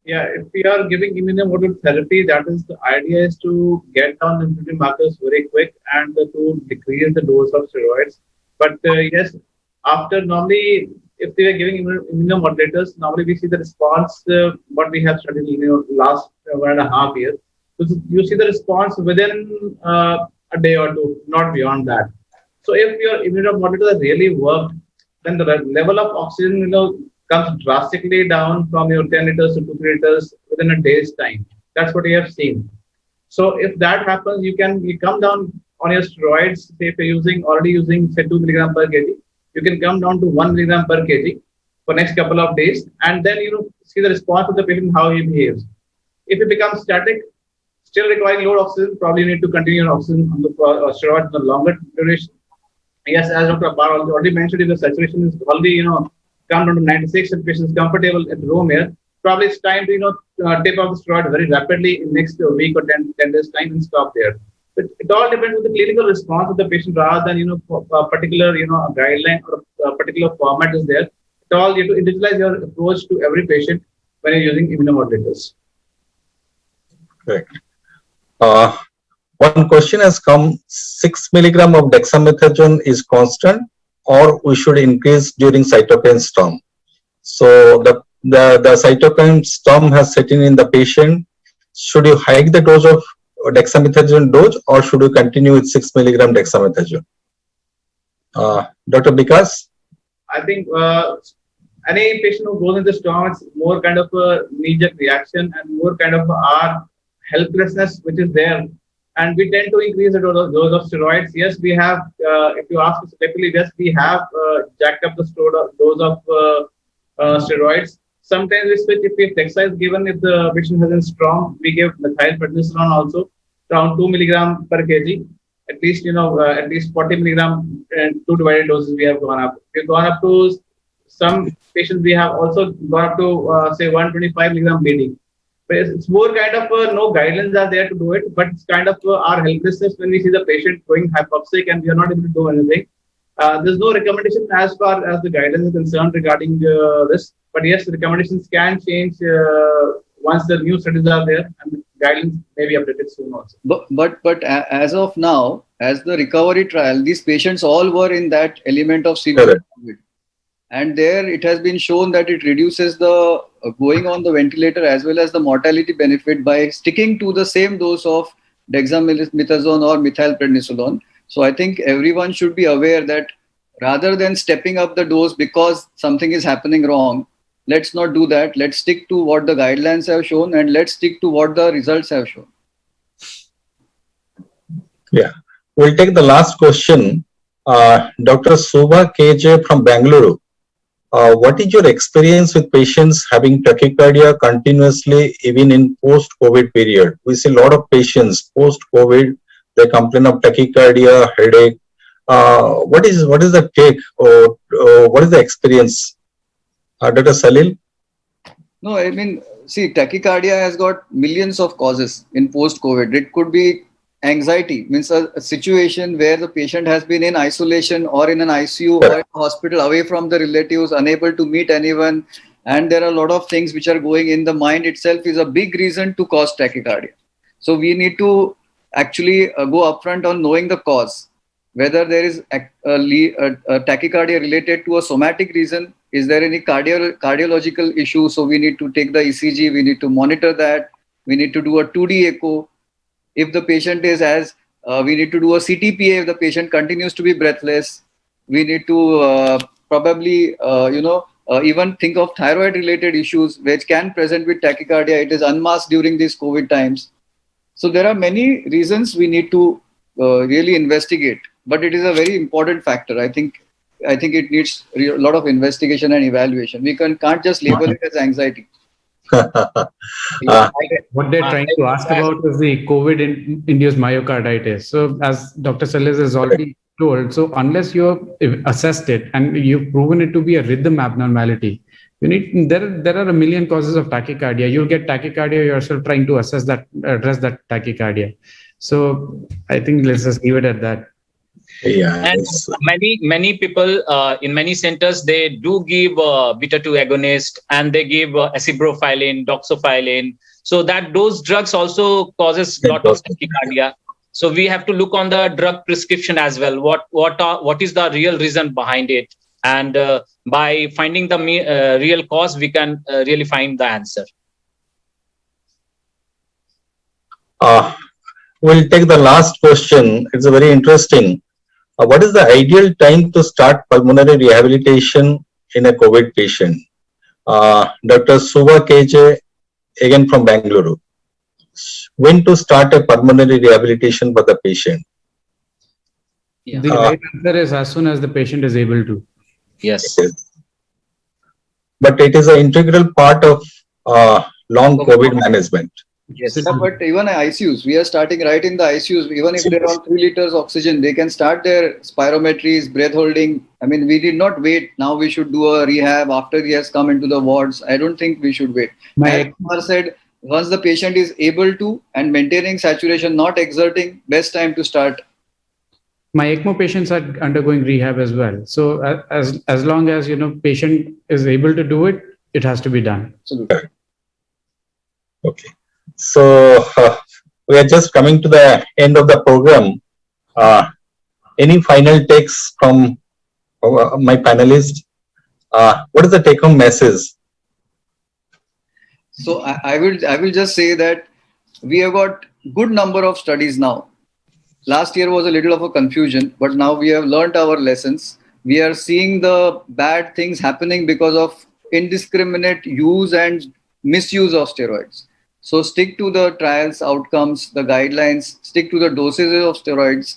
Yeah, if we are giving immunomodulator therapy, that is the idea is to get down inflammatory markers very quick and to decrease the dose of steroids. But yes, after normally, if we are giving immunomodulators, normally we see the response, what we have studied in last 1.5 years. So you see the response within a day or two, not beyond that. So if your immunomodulator really worked, then the level of oxygen, comes drastically down from your 10 liters to 2 liters within a day's time. That's what we have seen. So if that happens, you come down on your steroids. Say if you're already using say 2 milligram per kg, you can come down to 1 milligram per kg for next couple of days, and then see the response of the patient, how he behaves. If it becomes static, still requiring low oxygen, probably you need to continue your oxygen on the steroids for longer duration. Yes, as Dr. Apar already mentioned, if the saturation is already come down to 96 and patient is comfortable at room air, probably it's time to taper off the steroid very rapidly in next week or 10 days time and stop there. But it all depends on the clinical response of the patient rather than a particular a guideline or a particular format is there. It all you have to individualize your approach to every patient when you're using immunomodulators. Correct. One question has come: 6 milligram of dexamethasone is constant, or we should increase during cytokine storm? So the cytokine storm has set in the patient. Should you hike the dose of dexamethasone dose, or should you continue with 6 milligram dexamethasone? Dr. Vikas? I think any patient who goes into storm, it's more kind of a knee-jerk reaction and more kind of our helplessness which is there. And we tend to increase the dose of steroids. Yes, we have, if you ask us specifically, yes, we have jacked up the dose of steroids. Sometimes we switch if DEXA is given, if the patient isn't strong, we give methylprednisolone also, around 2 milligram per kg. At least, at least 40 milligram and 2 divided doses we have gone up. We've gone up to some patients, we have also gone up to say 125 milligram BD. But it's more kind of no guidelines are there to do it, but it's kind of our helplessness when we see the patient going hypoxic and we are not able to do anything. There's no recommendation as far as the guidance is concerned regarding this. But yes, the recommendations can change once the new studies are there, and the guidelines may be updated soon also. But as of now, as the recovery trial, these patients all were in that element of severe COVID. And there it has been shown that it reduces the going on the ventilator as well as the mortality benefit by sticking to the same dose of dexamethasone or methylprednisolone. So I think everyone should be aware that rather than stepping up the dose because something is happening wrong, let's not do that. Let's stick to what the guidelines have shown and let's stick to what the results have shown. Yeah, we'll take the last question. Dr. Subha KJ from Bangalore. What is your experience with patients having tachycardia continuously even in post-COVID period? We see a lot of patients post-COVID, they complain of tachycardia, headache. What is the take or what is the experience? Dr. Salil? No, I mean, see, tachycardia has got millions of causes in post-COVID. It could be anxiety, means a situation where the patient has been in isolation or in an ICU or in a hospital away from the relatives, unable to meet anyone. And there are a lot of things which are going in the mind itself is a big reason to cause tachycardia. So we need to actually go upfront on knowing the cause, whether there is a tachycardia related to a somatic reason. Is there any cardiological issue? So we need to take the ECG, we need to monitor that. We need to do a 2D echo. If the patient is we need to do a CTPA if the patient continues to be breathless. We need to probably, even think of thyroid related issues which can present with tachycardia. It is unmasked during these COVID times. So there are many reasons we need to really investigate, but it is a very important factor. I think it needs a lot of investigation and evaluation. We can't just label it as anxiety. What they're trying to ask about is the COVID-induced myocarditis. So as Dr. Salis has already told, so unless you have assessed it and you've proven it to be a rhythm abnormality, there are a million causes of tachycardia. You'll get tachycardia yourself trying to address that tachycardia. So I think let's just leave it at that. Yeah, and many people in many centers, they do give beta 2 agonist and they give acebrophylline, doxophylline, so that those drugs also causes a lot of tachycardia. So we have to look on the drug prescription as well. What is the real reason behind it, and by finding the real cause, we can really find the answer. We'll take the last question. It's a very interesting. What is the ideal time to start pulmonary rehabilitation in a COVID patient? Dr. Suva KJ, again from Bangalore. When to start a pulmonary rehabilitation for the patient? Yeah. The right answer is as soon as the patient is able to. Yes. But it is an integral part of long COVID management. Yes. Yeah, but even ICUs, we are starting right in the ICUs. Even if they're on 3 liters oxygen, they can start their spirometries, breath holding. I mean, we did not wait. Now we should do a rehab after he has come into the wards. I don't think we should wait. As Kumar said, once the patient is able to and maintaining saturation, not exerting, best time to start. My ECMO patients are undergoing rehab as well. So as long as patient is able to do it, it has to be done. Absolutely. Okay. So we are just coming to the end of the program. Any final takes from my panelists? What is the take-home message? So I will just say that we have got good number of studies now. Last year was a little of a confusion, but now we have learnt our lessons. We are seeing the bad things happening because of indiscriminate use and misuse of steroids. So stick to the trials, outcomes, the guidelines, stick to the dosages of steroids.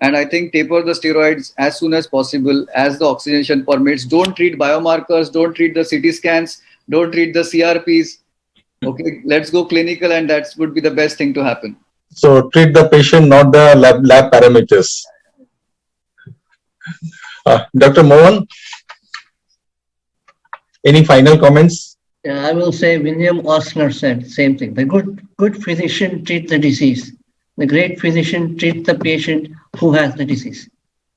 And I think taper the steroids as soon as possible as the oxygenation permits. Don't treat biomarkers, don't treat the CT scans, don't treat the CRPs. Okay, let's go clinical, and that would be the best thing to happen. So treat the patient, not the lab parameters. Dr. Mohan, any final comments? I will say William Osler said same thing. The good physician treat the disease. The great physician treat the patient who has the disease.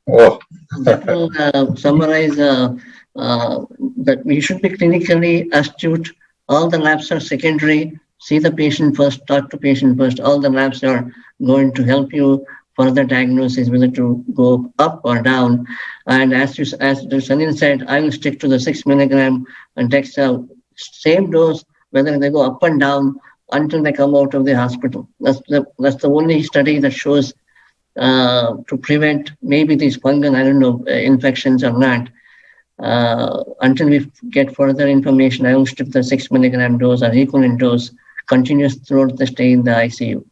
Oh, That will summarize that we should be clinically astute. All the labs are secondary. See the patient first, talk to patient first. All the labs are going to help you further diagnosis, whether to go up or down. And as Sanil said, I will stick to the 6 milligram and Dexter, same dose, whether they go up and down until they come out of the hospital. That's the only study that shows to prevent maybe these fungal, infections or not. Until we get further information, I will stick the 6 milligram dose or equivalent dose continuous throughout the stay in the ICU.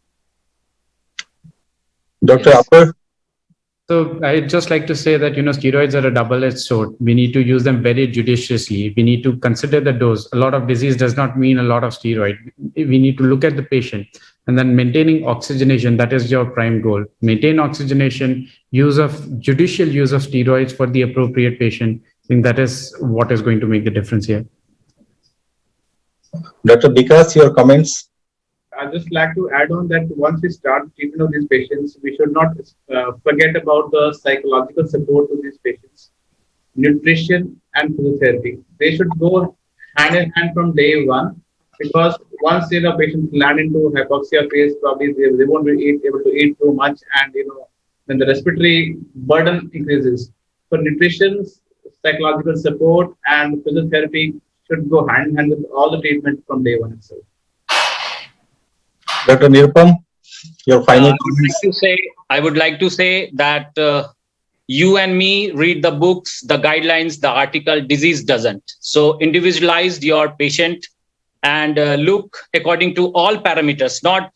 Dr. Yes. Upper? So I'd just like to say that, steroids are a double-edged sword. We need to use them very judiciously. We need to consider the dose. A lot of disease does not mean a lot of steroid. We need to look at the patient, and then maintaining oxygenation. That is your prime goal. Maintain oxygenation, judicial use of steroids for the appropriate patient. I think that is what is going to make the difference here. Dr. Vikas, your comments? I'd just like to add on that once we start treatment of these patients, we should not forget about the psychological support to these patients, nutrition and physiotherapy. They should go hand in hand from day one, because once patients land into hypoxia phase, probably they won't be able to eat too much, and then the respiratory burden increases. So nutrition, psychological support, and physiotherapy should go hand in hand with all the treatment from day one itself. Dr. Nirupam, your final comments? I would like to say that you and me read the books, the guidelines, the article, disease doesn't. So individualize your patient and look according to all parameters, not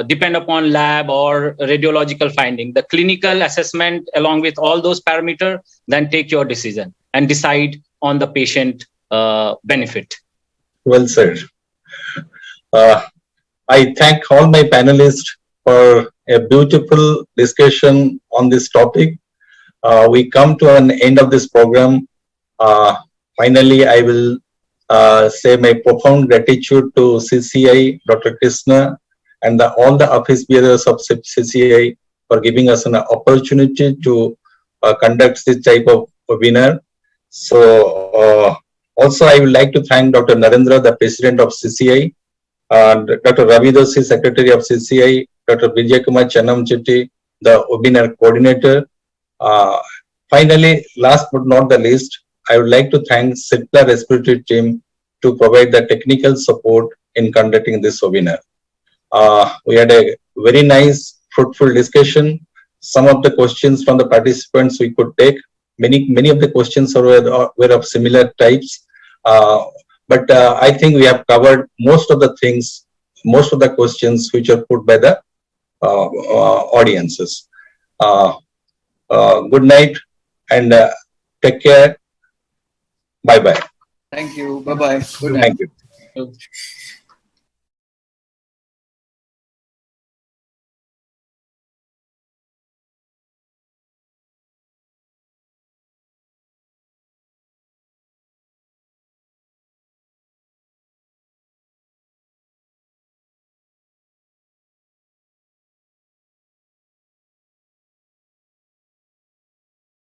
depend upon lab or radiological finding. The clinical assessment along with all those parameters, then take your decision and decide on the patient benefit. Well said. I thank all my panelists for a beautiful discussion on this topic. We come to an end of this program. Finally, I will say my profound gratitude to CCI, Dr. Krishna, and all the office bearers of CCI for giving us an opportunity to conduct this type of webinar. So also I would like to thank Dr. Narendra, the president of CCI, Dr. Ravi Doshi, secretary of CCI, Dr. Vijay Kumar Channamchetti, the webinar coordinator. Finally, last but not the least, I would like to thank Cipla Respiratory team to provide the technical support in conducting this webinar. We had a very nice, fruitful discussion. some of the questions from the participants we could take. Many of the questions were of similar types, but I think we have covered most of the things, most of the questions which are put by the audiences. Good night and take care. Bye bye. Thank you. Bye bye. Good night. Thank you.